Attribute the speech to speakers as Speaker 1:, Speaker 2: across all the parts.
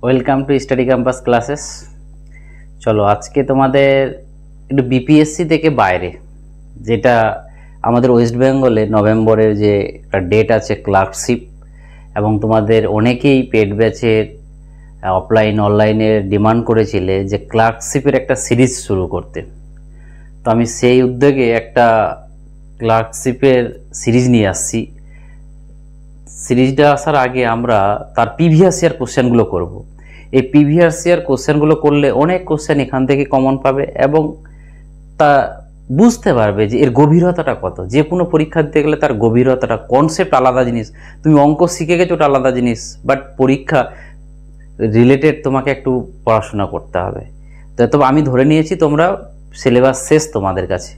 Speaker 1: Welcome to study campus classes. চলো আজকে তোমাদের একটু বিপিএসসি থেকে বাইরে, যেটা আমাদের ওয়েস্ট বেঙ্গলে নভেম্বরের যে একটা ডেট আছে ক্লার্কশিপ, এবং তোমাদের অনেকেই পেড ব্যাচের অফলাইন অনলাইনে ডিমান্ড করেছিলে যে ক্লার্কশিপের একটা সিরিজ শুরু করতে। তো আমি সেই উদ্যোগে একটা ক্লার্কশিপের সিরিজ নিয়ে আসছি। সিরিজটা আসার আগে আমরা তার প্রিভিয়াস ইয়ার কোশ্চেনগুলো করব। এই প্রিভিয়াস ইয়ার কোশ্চেনগুলো করলে অনেক কোশ্চেন এখান থেকে কমন পাবে এবং তা বুঝতে পারবে যে এর গভীরতাটা কত। যে কোনো পরীক্ষা দিতে গেলে তার গভীরতাটা, কনসেপ্ট আলাদা জিনিস, তুমি অঙ্ক শিখে গেছো ওটা আলাদা জিনিস, বাট পরীক্ষা রিলেটেড তোমাকে একটু পড়াশোনা করতে হবে। তো আমি ধরে নিয়েছি তোমরা সিলেবাস শেষ তোমাদের কাছে,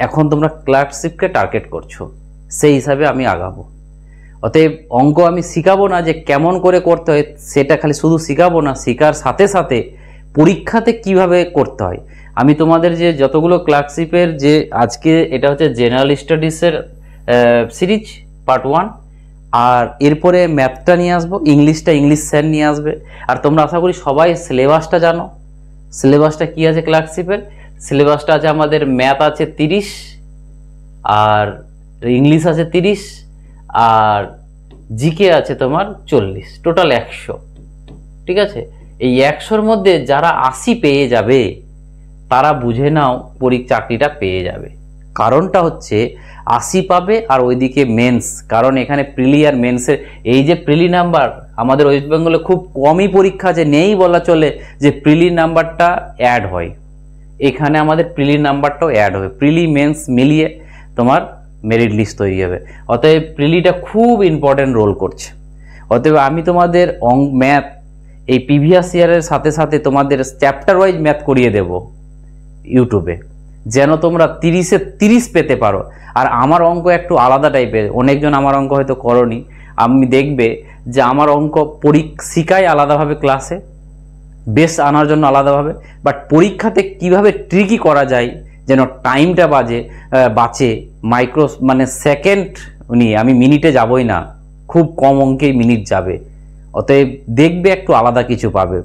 Speaker 1: এখন তোমরা ক্লার্কশিপকে টার্গেট করছো, সেই হিসাবে আমি আগাবো। অতএব অঙ্ক আমি শিখাবো না যে কেমন করে করতে হয়, সেটা খালি শুধু শিখাবো না, শেখার সাথে সাথে পরীক্ষাতে কিভাবে করতে হয়। আমি তোমাদের যে যতগুলো ক্লার্কশিপের যে আজকে এটা হচ্ছে জেনারেল স্টাডিজের সিরিজ পার্ট 1, আর এরপরে ম্যাথটা নিয়ে আসবো, ইংলিশটা ইংলিশ স্যার নিয়ে আসবে। আর তোমরা আশা করি সবাই সিলেবাসটা জানো। সিলেবাসটা কি আছে ক্লার্কশিপের? সিলেবাসটা আছে আমাদের ম্যাথ আছে 30, আর ইংলিশ আছে 30, আর জিকে আছে তোমার 40, টোটাল 100। ঠিক আছে, এই 100-র মধ্যে যারা 80 পেয়ে যাবে তারা বুঝে নাও চাকরিটা পেয়ে যাবে। কারণটা হচ্ছে 80 পাবে আর ওইদিকে মেন্স, কারণ এখানে প্রিলি আর মেন্সের এই যে প্রিলি নাম্বার আমাদের ওয়েস্ট বেঙ্গলে খুব কমই পরীক্ষা আছে, নেই বলা চলে যে প্রিলি নাম্বারটা অ্যাড হয়। এখানে আমাদের প্রিলি নাম্বারটাও অ্যাড হবে, প্রিলি মেন্স মিলিয়ে তোমার মেরিট লিস্ট তৈরি হবে। অতএব প্রিলিটা খুব ইম্পর্টেন্ট রোল করছে। অতএব আমি তোমাদের ম্যাথ এই প্রিভিয়াস ইয়ারের সাথে সাথে তোমাদের চ্যাপ্টার ওয়াইজ ম্যাথ করিয়ে দেব ইউটিউবে, যেন তোমরা 30-এ 30 পেতে পারো। আর আমার অঙ্ক একটু আলাদা টাইপের, অনেকজন আমার অঙ্ক হয়তো করনি, আমি দেখবে যে আমার অঙ্ক শিখাই আলাদাভাবে, ক্লাসে বেশ আনার জন্য আলাদাভাবে, বাট পরীক্ষাতে কিভাবে ট্রিকি করা যায় যেন টাইমটা বাঁচে, মাইক্রো মানে সেকেন্ড নিয়ে, আমি মিনিটে যাবই না, খুব কম অঙ্কেই মিনিট যাবে। অতএব দেখবে একটু আলাদা কিছু পাবে।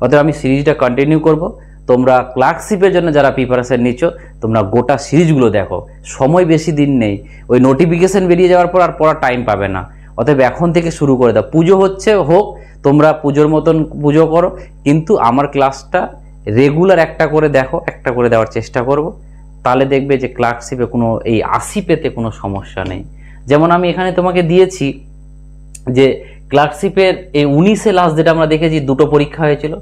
Speaker 1: অতএব আমি সিরিজটা কন্টিনিউ করব। তোমরা ক্লার্কশিপের জন্য যারা প্রিপারেশন নিচ্ছ তোমরা গোটা সিরিজগুলো দেখো, সময় বেশি দিন নেই, ওই নোটিফিকেশন বেরিয়ে যাওয়ার পর আর পড়ার টাইম পাবে না। অতএব এখন থেকে শুরু করে দাও। পুজো হচ্ছে হোক, তোমরা পুজোর মতন পুজো করো, কিন্তু আমার ক্লাসটা রেগুলার একটা করে দেখো, একটা করে দেওয়ার চেষ্টা করব। তাহলে দেখবে যে ক্লার্কশিপে কোনো এই 80 পেতে কোনো সমস্যা নেই। যেমন আমি এখানে তোমাকে দিয়েছি যে ক্লার্কশিপের এই 19-এ লাস্ট যেটা আমরা দেখেছি, দুটো পরীক্ষা হয়েছিল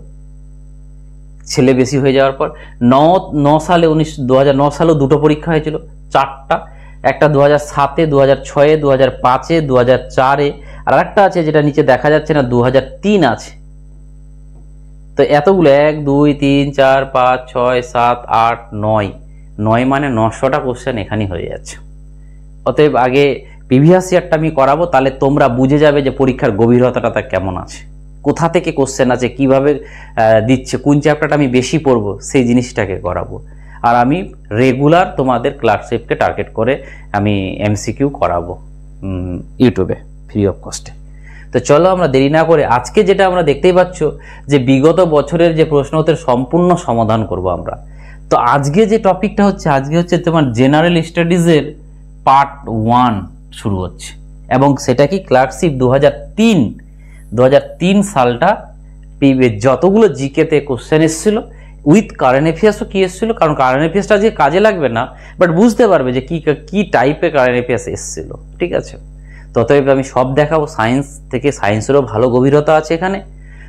Speaker 1: ছেলে বেশি হয়ে যাওয়ার পর। 2009 সালেও দুটো পরীক্ষা হয়েছিল, 4টা, একটা 2007-এ, 2006-এ, 2005-এ, 2004-এ, আর একটা আছে যেটা নিচে দেখা যাচ্ছে না, 2003 আছে। তো এতগুলো 1 2 3 4 5 6 7 8 9 মানে 900টা কোশ্চেন এখানেই হয়ে যাচ্ছে। অতএব আগে প্রিভিয়াস ইয়ারটা আমি করাবো, তাহলে তোমরা বুঝে যাবে যে পরীক্ষার গভীরতাটা তা কেমন আছে, কোথা থেকে কোশ্চেন আছে, কিভাবে দিচ্ছে, কোন চ্যাপ্টারটা আমি বেশি পড়বো, সেই জিনিসটাকে করাবো। আর আমি রেগুলার তোমাদের ক্লার্কশিপকে টার্গেট করে আমি এমসিকিউ করাবো ইউটিউবে ফ্রি অফ কস্টে। তো চলো আমরা দেরি না করে আজকে যেটা আমরা দেখতেই পাচ্ছ যে বিগত বছরের যে প্রশ্নোত্তর সম্পূর্ণ সমাধান করব আমরা। তো আজকে যে টপিকটা হচ্ছে, আজকে হচ্ছে তোমার জেনারেল স্টাডিজের পার্ট 1 শুরু হচ্ছে, এবং সেটা কি ক্লার্কশিপ 2003 সালটা যতগুলো জিকেতে কোশ্চেন এসেছিল উইথ কারেন্ট অ্যাফেয়ার্সও কি এসেছিল, কারণ কারেন্ট অ্যাফেয়ার্সটা যে কাজে লাগবে না, বাট বুঝতে পারবে যে কি টাইপের কারেন্ট অ্যাফেয়ার্স এসেছিল। ঠিক আছে, ততএব আমি সব দেখাবো, সায়েন্স থেকে, সায়েন্সেরও ভালো গভীরতা আছে এখানে।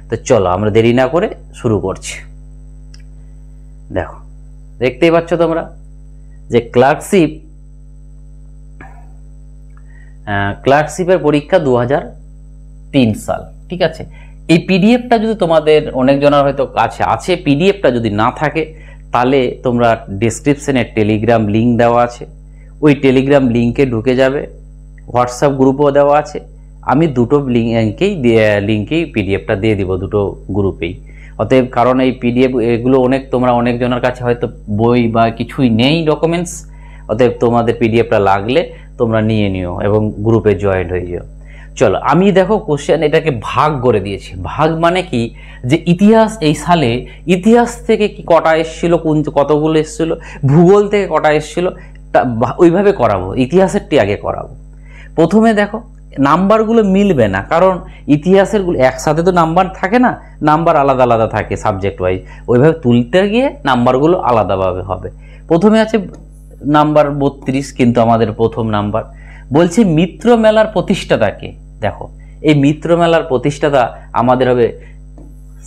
Speaker 1: তো চলো আমরা দেরি না করে শুরু করছি। দেখো, দেখতেই পাচ্ছ তোমরা যে ক্লার্কশিপের পরীক্ষা 2003 সাল। ঠিক আছে, এই পিডিএফটা যদি তোমাদের অনেকজনের হয়তো কাছে আছে, পিডিএফটা যদি না থাকে তাহলে তোমরা ডেসক্রিপশনে টেলিগ্রাম লিঙ্ক দেওয়া আছে, ওই টেলিগ্রাম লিঙ্কে ঢুকে যাবে। হোয়াটসঅ্যাপ গ্রুপও দেওয়া আছে, আমি দুটো লিঙ্কেই পিডিএফটা দিয়ে দিব, দুটো গ্রুপেই। অতএব কারণ এই পিডিএফ এগুলো তোমরা অনেকজনের কাছে হয়তো বই বা কিছুই নেই ডকুমেন্টস, অতএব তোমাদের পিডিএফটা লাগলে তোমরা নিয়ে নিও এবং গ্রুপে জয়েন্ট হয়ে যাও। চলো আমি দেখো কোশ্চেন এটাকে ভাগ করে দিয়েছি। ভাগ মানে কি, যে ইতিহাস এই সালে ইতিহাস থেকে কি কটা এসেছিল, কতগুলো এসেছিল, ভূগোল থেকে কটা এসেছিল, ওইভাবে করাবো। ইতিহাসেরটি আগে করাবো। প্রথমে দেখো নাম্বারগুলো মিলবে না, কারণ ইতিহাসেরগুলো একসাথে তো নাম্বার থাকে না, নাম্বার আলাদা আলাদা থাকে সাবজেক্ট ওয়াইজ। ওইভাবে তুলতে গিয়ে নাম্বারগুলো আলাদাভাবে হবে। প্রথমে আছে নাম্বার 32, কিন্তু আমাদের প্রথম নাম্বার বলছে মিত্র মেলার প্রতিষ্ঠাতাকে। দেখো এই মিত্র মেলার প্রতিষ্ঠাতা আমাদের হবে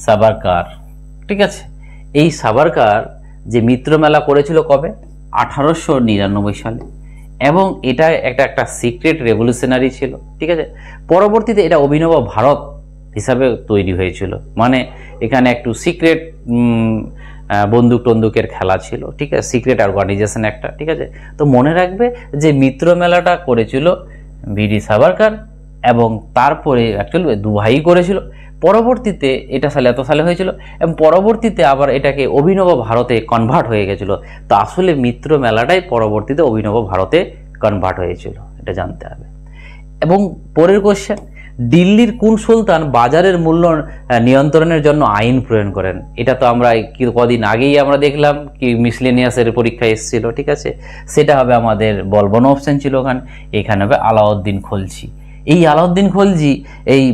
Speaker 1: সাভারকার। ঠিক আছে, এই সাভারকার যে মিত্র মেলা করেছিল কবে, 1899 সালে, এবং এটা একটা সিক্রেট রেভলিউশনারি ছিল। ঠিক আছে, পরবর্তীতে এটা অভিনব ভারত হিসাবে তৈরি হয়েছিল, মানে এখানে একটু সিক্রেট বন্দুক টন্দুকের খেলা ছিল। ঠিক আছে, সিক্রেট অর্গানাইজেশন একটা। ঠিক আছে, তো মনে রাখবে যে মিত্র মেলাটা করেছিল বি.ডি. সাভারকার, এবং তারপরে অ্যাকচুয়ালি দু ভাই করেছিল। পরবর্তীতে এটা এত সালে হয়েছিল, এবং পরবর্তীতে আবার এটাকে অভিনব ভারতে কনভার্ট হয়ে গেছিল। তো আসলে মিত্র মেলাটাই পরবর্তীতে অভিনব ভারতে কনভার্ট হয়েছিল, এটা জানতে হবে। এবং পরের কোশ্চেন, দিল্লির কোন সুলতান বাজারের মূল্য নিয়ন্ত্রণের জন্য আইন প্রণয়ন করেন? এটা তো আমরা কদিন আগেই আমরা দেখলাম কি মিসলেনিয়াসের পরীক্ষায় এসেছিল। ঠিক আছে, সেটা হবে আমাদের বলবন অপশন ছিল ওখানে। এখানে হবে আলাউদ্দিন খলজি। এই আলাউদ্দিন খলজি এই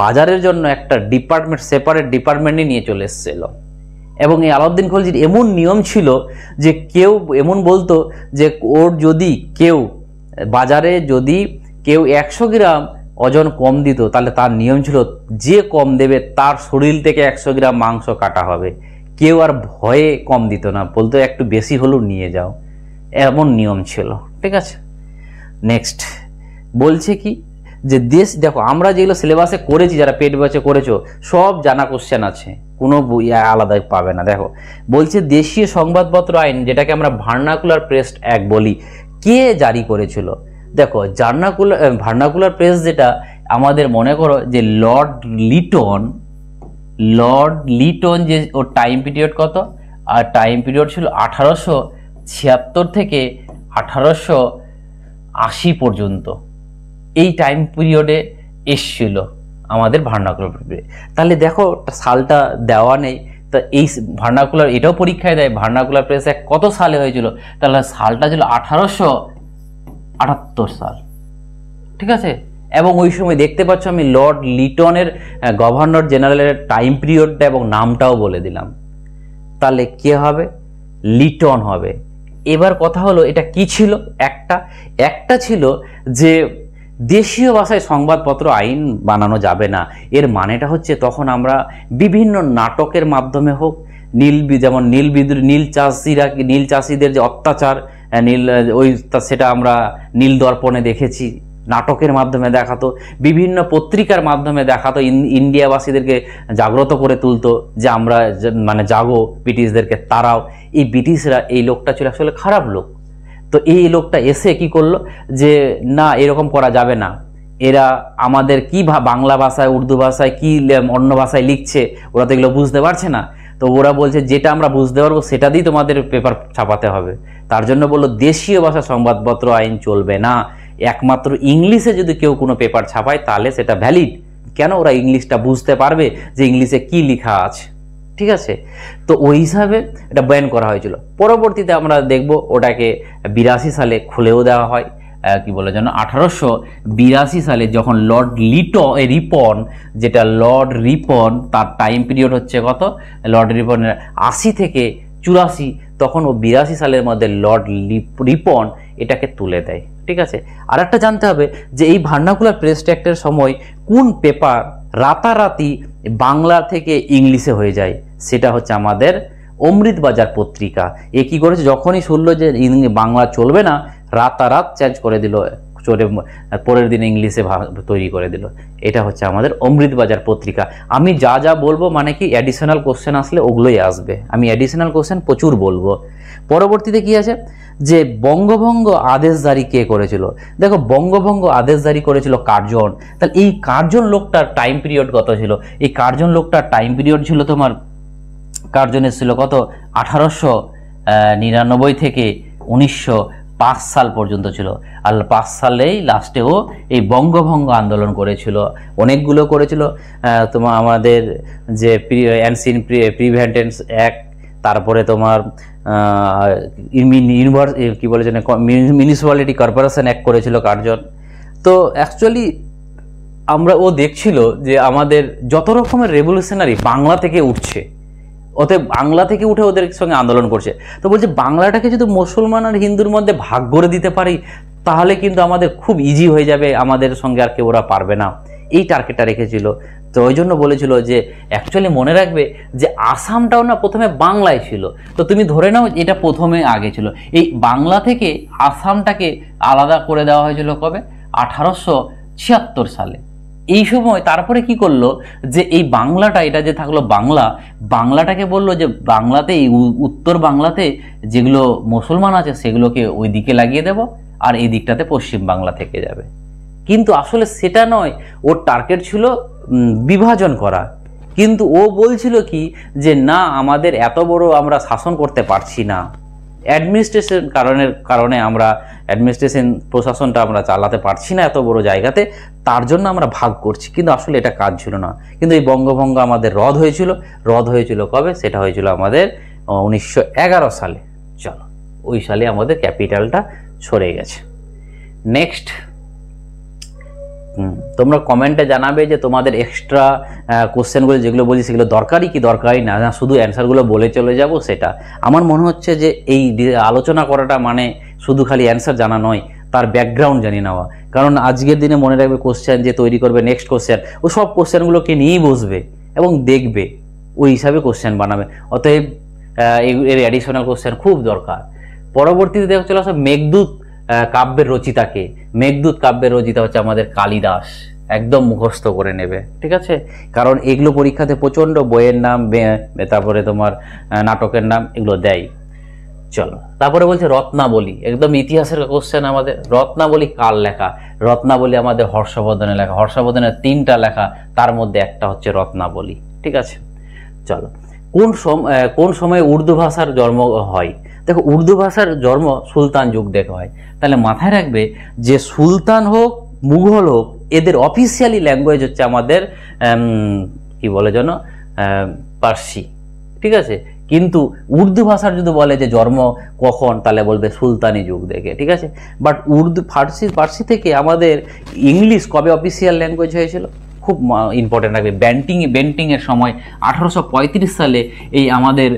Speaker 1: বাজারের জন্য একটা ডিপার্টমেন্ট, সেপারেট ডিপার্টমেন্টই নিয়ে চলে এসেছিল। এবং এই আলাউদ্দিন খলজির এমন নিয়ম ছিল যে কেউ এমন বলতো যে ওর যদি কেউ বাজারে যদি কেউ 100 গ্রাম ওজন কম দিত, তাহলে তার নিয়ম ছিল যে কম দেবে তার শরীর থেকে 100 গ্রাম মাংস কাটা হবে। কেউ আর ভয়ে কম দিত না, বলতো একটু বেশি হলেও নিয়ে যাও, এমন নিয়ম ছিল। ঠিক আছে, নেক্সট বলছে কি, যে দেশ, দেখো আমরা যেগুলো সিলেবাসে করেছি, যারা পেট ব্যাচে করেছো সব জানা কোশ্চেন আছে, কোনো আলাদা পাবে না। দেখো বলছে দেশীয় সংবাদপত্র আইন, যেটাকে আমরা ভার্নাকুলার প্রেস অ্যাক্ট বলি, কে জারি করেছিল? দেখো ভার্নাকুলার প্রেস যেটা আমাদের মনে করো যে লর্ড লিটন যে ওর টাইম পিরিয়ড কত, আর টাইম পিরিয়ড ছিল 1876 থেকে 1880 পর্যন্ত। এই টাইম পিরিয়ডে এসছিল আমাদের ভার্নাকুলার প্রেস। তাহলে দেখো সালটা দেওয়া নেই, তো এই ভার্নাকুলার এটাও পরীক্ষায় দেয়, ভার্নাকুলার প্রেস অ্যাক্ট কত সালে হয়েছিল, তাহলে সালটা ছিল 1878 সাল। ঠিক আছে, এবং ওই সময় দেখতে পাচ্ছ আমি লর্ড লিটনের গভর্নর জেনারেলের টাইম পিরিয়ডটা এবং নামটাও বলে দিলাম। তাহলে কে হবে? লিটন হবে। এবার কথা হলো এটা কি ছিল, একটা ছিল যে দেশীয় ভাষায় সংবাদপত্র আইন বানানো যাবে না। এর মানেটা হচ্ছে তখন আমরা বিভিন্ন নাটকের মাধ্যমে হোক, যেমন নীল চাষিদের যে অত্যাচার, সেটা আমরা নীল দর্পণে দেখেছি, নাটকের মাধ্যমে দেখাতো, বিভিন্ন পত্রিকার মাধ্যমে দেখাতো, ইন্ডিয়াবাসীদেরকে জাগ্রত করে তুলতো যে আমরা মানে জাগো, ব্রিটিশদেরকে তারাও। এই ব্রিটিশরা, এই লোকটা ছিল আসলে খারাপ লোক। তো এই লোকটা এসে কি করলো যে না, এরকম করা যাবে না, এরা আমাদের কি বাংলা ভাষায়, উর্দু ভাষায়, কি অন্য ভাষায় লিখছে, ওরা তো এগুলো বুঝতে পারছে না। তো ওরা বলছে যেটা আমরা বুঝতে পারবো সেটা দিয়েই তোমাদের পেপার ছাপাতে হবে। তার জন্য বললো দেশীয় ভাষা সংবাদপত্র আইন চলবে না, একমাত্র ইংলিশে যদি কেউ কোনো পেপার ছাপায় তাহলে সেটা ভ্যালিড। কেন? ওরা ইংলিশটা বুঝতে পারবে যে ইংলিশে কি লেখা আছে। ঠিক আছে, তো ওই হিসাবে এটা ব্যান করা হয়েছিল। পরবর্তীতে আমরা দেখব ওটাকে 82 সালে খুলেও দেওয়া হয়। কি বলে যেন 1882 সালে যখন লর্ড রিপন, তার টাইম পিরিয়ড হচ্ছে কত, লর্ড রিপনের 80 থেকে 84, তখন ও 82 সালের মধ্যে লর্ড রিপন এটাকে তুলে দেয়। ঠিক আছে, আর একটা জানতে হবে যে এই ভার্নাকুলার প্রেস অ্যাক্টের সময় কোন পেপার রাতারাতি বাংলা থেকে ইংলিশে হয়ে যায়, সেটা হচ্ছে আমাদের অমৃতবাজার পত্রিকা। এ কি করেছে, যখনই শুনলো যে বাংলা চলবে না, রাতারাত চেঞ্জ করে দিল, পরের দিন ইংলিশে তৈরি করে দিল। এটা হচ্ছে আমাদের অমৃতবাজার পত্রিকা। আমি যা যা বলবো মানে কি অ্যাডিশনাল কোশ্চেন আসলে ওগুলোই আসবে, আমি অ্যাডিশনাল কোশ্চেন প্রচুর বলবো। পরবর্তীতে কি আছে যে বঙ্গভঙ্গ আদেশ জারি কে করেছিল? দেখো বঙ্গভঙ্গ আদেশ জারি করেছিল কার্জন। তাহলে এই কার্জন লোকটার টাইম পিরিয়ড কত ছিল? এই কার্জন লোকটার টাইম পিরিয়ড ছিল তোমার, কার্জনের ছিল কত, 1899 থেকে 5 সাল পর্যন্ত ছিল। আর 5 সালেই লাস্টে ও এই বঙ্গভঙ্গ আন্দোলন করেছিল, অনেকগুলো করেছিল। তোমার আমাদের যে অ্যানসিন প্রিভেন্টেন্স অ্যাক্ট, তারপরে তোমার কি বলে যেন মিউনিসিপ্যালিটি কর্পোরেশন অ্যাক্ট করেছিল কার্জন। তো অ্যাকচুয়ালি ও দেখছিল যে আমাদের যত রকমের রেভলিউশনারি বাংলা থেকে উঠছে, অতএব বাংলা থেকে উঠে ওদের সঙ্গে আন্দোলন করছে। তো বলছে বাংলাটাকে যদি মুসলমান আর হিন্দুর মধ্যে ভাগ করে দিতে পারি তাহলে কিন্তু আমাদের খুব ইজি হয়ে যাবে, আমাদের সঙ্গে আর কেউ ওরা পারবে না, এই টার্গেটটা রেখেছিল। তো ওই জন্য বলেছিল যে অ্যাকচুয়ালি মনে রাখবে যে আসামটাও না প্রথমে বাংলায় ছিল, তো তুমি ধরে নাও এটা প্রথমে আগে ছিল। এই বাংলা থেকে আসামটাকে আলাদা করে দেওয়া হয়েছিল কবে? 1876 সালে। এই সময় তারপরে কি করলো যে এই বাংলাটা, এটা যে থাকলো বাংলাটাকে বললো যে বাংলাতে, এই উত্তর বাংলাতে যেগুলো মুসলমান আছে সেগুলোকে ওই দিকে লাগিয়ে দেব, আর এই দিকটাতে পশ্চিম বাংলা থেকে যাবে। কিন্তু আসলে সেটা নয়, ওর টার্গেট ছিল বিভাজন করা। কিন্তু ও বলছিল কি যে না, আমাদের এত বড় আমরা শাসন করতে পারছি না, অ্যাডমিনিস্ট্রেশন কারণে আমরা অ্যাডমিনিস্ট্রেশন প্রশাসনটা আমরা চালাতে পারছি না এত বড় জায়গাতে, তার জন্য আমরা ভাগ করছি। কিন্তু আসলে এটা কাজ ছিল না। কিন্তু এই বঙ্গভঙ্গ আমাদের রদ হয়েছিল কবে? সেটা হয়েছিল আমাদের 1911 সালে। চলো, ওই সালে আমাদের ক্যাপিটালটা সরে গেছে। নেক্সট, তোমরা কমেন্টে জানাবে যে তোমাদের এক্সট্রা কোশ্চেনগুলো যেগুলো বলছি সেগুলো দরকারি কি দরকারি না, শুধু অ্যান্সারগুলো বলে চলে যাব সেটা। আমার মনে হচ্ছে যে এই আলোচনা করাটা মানে শুধু খালি অ্যান্সার জানা নয়, তার ব্যাকগ্রাউন্ড জানিয়ে নেওয়া। কারণ আজকের দিনে মনে রাখবে কোশ্চেন যে তৈরি করবে, নেক্সট কোশ্চেন ও সব কোশ্চেনগুলোকে নিয়েই বসবে এবং দেখবে, ওই হিসাবে কোশ্চেন বানাবে। অতএব এর অ্যাডিশনাল কোশ্চেন খুব দরকার। পরবর্তীতে দেখো চলে আসো মেঘদূত কাব্যের রচিতাকে। মেঘদূত কাব্যের রচিতা হচ্ছে আমাদের কালিদাস। একদম মুখস্থ করে নেবে, ঠিক আছে? কারণ এগুলো পরীক্ষাতে প্রচণ্ড বইয়ের নাম, তারপরে তোমার নাটকের নাম এগুলো দেয়। চলো, তারপরে বলছে রত্নাবলী, একদম ইতিহাসের কোশ্চেন আমাদের। রত্নাবলী কার লেখা? রত্নাবলী আমাদের হর্ষবর্ধনের লেখা। হর্ষবর্ধনের 3টা লেখা, তার মধ্যে একটা হচ্ছে রত্নাবলী, ঠিক আছে? চলো, কোন সময়ে উর্দু ভাষার জন্ম হয়? দেখো, উর্দু ভাষার জন্ম সুলতান যুগ দেখে হয়। তাহলে মাথায় রাখবে যে সুলতান হোক মুঘল হোক, এদের অফিসিয়ালি ল্যাঙ্গুয়েজ হচ্ছে আমাদের কি বলে যেন, পার্সি, ঠিক আছে? কিন্তু উর্দু ভাষার যদি বলে যে জন্ম কখন, তাহলে বলবে সুলতানি যুগ দেখে, ঠিক আছে? বাট পার্সি থেকে আমাদের ইংলিশ কবে অফিসিয়াল ল্যাঙ্গুয়েজ হয়েছিল? খুব ইম্পর্টেন্ট রাখবে। বেন্টিংয়ের সময় 1835 সালে এই আমাদের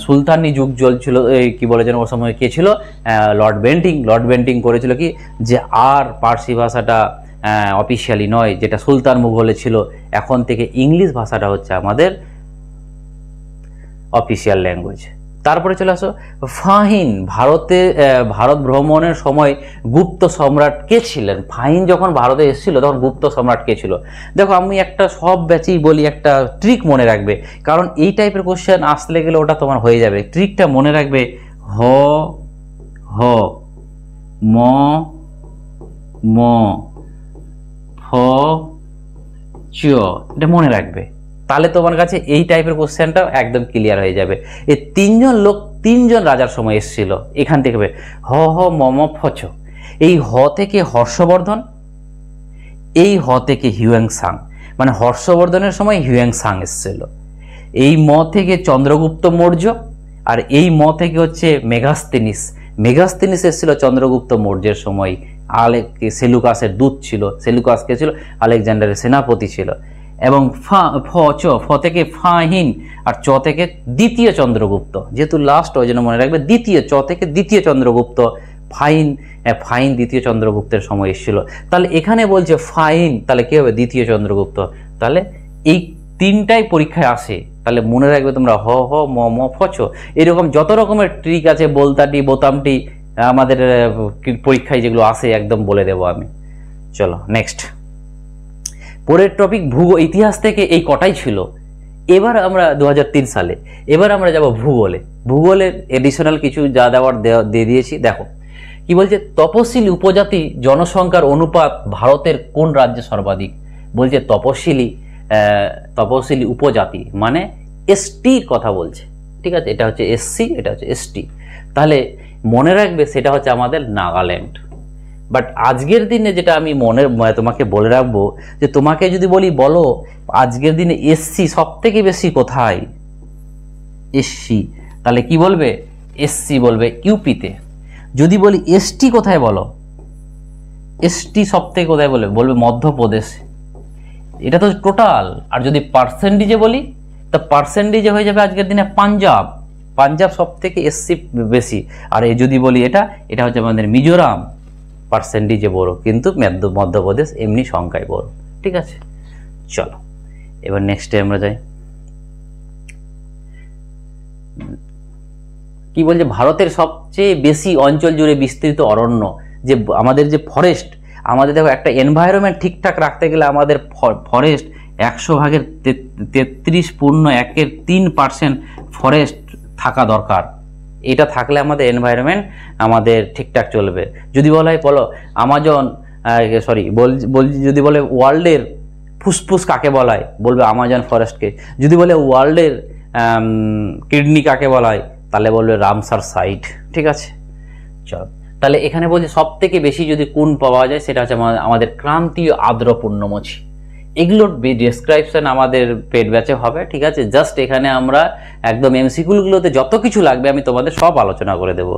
Speaker 1: সুলতানি যুগ চলছিল। কি বলে যেন ওর সময় কে ছিল? লর্ড বেন্টিং করেছিল কি যে আর পার্সি ভাষাটা অফিসিয়ালি নয়, যেটা সুলতান মুঘলে ছিল, এখন থেকে ইংলিশ ভাষাটা হচ্ছে আমাদের অফিসিয়াল ল্যাঙ্গুয়েজ। তারপরে চলে আসো ফাহিন। ভারত ভ্রমণের সময় গুপ্ত সম্রাট কে ছিলেন? ফাহিন যখন ভারতে এসেছিল তখন গুপ্ত সম্রাট কে ছিল? দেখো, আমি একটা সব ব্যাচেই বলি, একটা ট্রিক মনে রাখবে, কারণ এই টাইপের কোশ্চেন আসলে গেলে ওটা তোমার হয়ে যাবে। ট্রিকটা মনে রাখবে, হ হ ম ম ফ চ, এটা মনে রাখবে। তাহলে তোমার কাছে এই টাইপের কোশ্চেনটা একদম ক্লিয়ার হয়ে যাবে। এই 3জন রাজার সময় এসেছিল, এখান থেকে হ হ ম ম ফ চ। এই হ থেকে হর্ষবর্ধন, এই হ থেকে হিউয়েন সাং, মানে হর্ষবর্ধনের সময় হিউয়েন সাং এসেছিল। এই ম থেকে চন্দ্রগুপ্ত মৌর্য, আর এই ম থেকে হচ্ছে মেগাস্তিনিস এসেছিল চন্দ্রগুপ্ত মৌর্যের সময়। সেলুকাসের দূত ছিল। সেলুকাস কে ছিল? আলেকজান্ডারের সেনাপতি ছিল। এবং ফ থেকে ফাহিন, আর চ থেকে দ্বিতীয় চন্দ্রগুপ্ত, যেহেতু লাস্ট ওই জন্য মনে রাখবে চ থেকে দ্বিতীয় চন্দ্রগুপ্ত। ফাহিন দ্বিতীয় চন্দ্রগুপ্তের সময় এসেছিল। তাহলে এখানে বলছে ফাহিন, তাহলে কি হবে? দ্বিতীয় চন্দ্রগুপ্ত। তাহলে এই 3টাই পরীক্ষায় আসে, তাহলে মনে রাখবে তোমরা হ হ ম ম ফ চ। এরকম যত রকমের ট্রিক আছে, বলতাটি বোতামটি আমাদের পরীক্ষায় যেগুলো আসে একদম বলে দেবো আমি। চলো নেক্সট, পরের টপিক ইতিহাস থেকে এই কটাই ছিল। এবার আমরা 2003 সালে, এবার আমরা যাব ভূগোলের এডিশনাল কিছু যা দেওয়ার দিয়ে দিয়েছি। দেখো কি বলছে, তপশিলি উপজাতি জনসংখ্যার অনুপাত ভারতের কোন রাজ্যে সর্বাধিক? বলছে তপশিলি উপজাতি মানে এসটির কথা বলছে, ঠিক আছে? এটা হচ্ছে এসসি, এটা হচ্ছে এসটি। তাহলে মনে রাখবে সেটা হচ্ছে আমাদের নাগাল্যান্ড। বাট আজকের দিনে যেটা আমি তোমাকে বলে রাখবো, যে তোমাকে যদি বলো আজকের দিনে এসসি সব থেকে বেশি কোথায়, এসসি, তাহলে কি বলবে? এসসি বলবে ইউপিতে। যদি বলি এসটি কোথায় বলো, এসটি সব থেকে কোথায় বলবে মধ্যপ্রদেশ। এটা তো টোটাল। আর যদি পার্সেন্টেজে বলি, তো পার্সেন্টেজে হয়ে যাবে আজকের দিনে পাঞ্জাব। পাঞ্জাব সব থেকে এসসি বেশি। আর যদি বলি এটা হচ্ছে আমাদের মিজোরাম, পার্সেন্টেজে বড়, কিন্তু মধ্যপ্রদেশ এমনি সংখ্যায় বড়। ঠিক আছে, চলো এবার নেক্সটে আমরা যাই। কি বলছে? ভারতের সবচেয়ে বেশি অঞ্চল জুড়ে বিস্তৃত অরণ্য, যে আমাদের যে ফরেস্ট, আমাদের দেখো একটা এনভায়রনমেন্ট ঠিকঠাক রাখতে গেলে আমাদের ফরেস্ট 100 ভাগের 33.3% ফরেস্ট থাকা দরকার। এটা থাকলে আমাদের এনভায়রনমেন্ট আমাদের ঠিকঠাক চলবে। যদি বলা হয় আমাজন যদি বলে ওয়ার্ল্ডের ফুসফুস কাকে বলা হয়, বলবে আমাজন ফরেস্টকে। যদি বলে ওয়ার্ল্ডের কিডনি কাকে বলা হয়, তাহলে বলবে রামসার সাইট। ঠিক আছে, চল তাহলে এখানে বলছে সব থেকে বেশি যদি কোন পাওয়া যায়, সেটা হচ্ছে আমাদের ক্রান্তীয় আর্দ্র পূর্ণমোচী। এগুলোর ডেসক্রিপশন আমাদের পেড ব্যাচে হবে। ঠিক আছে, জাস্ট এখানে আমরা একদম এমসিকিউগুলোতে যত কিছু লাগবে আমি তোমাদের সব আলোচনা করে দেব।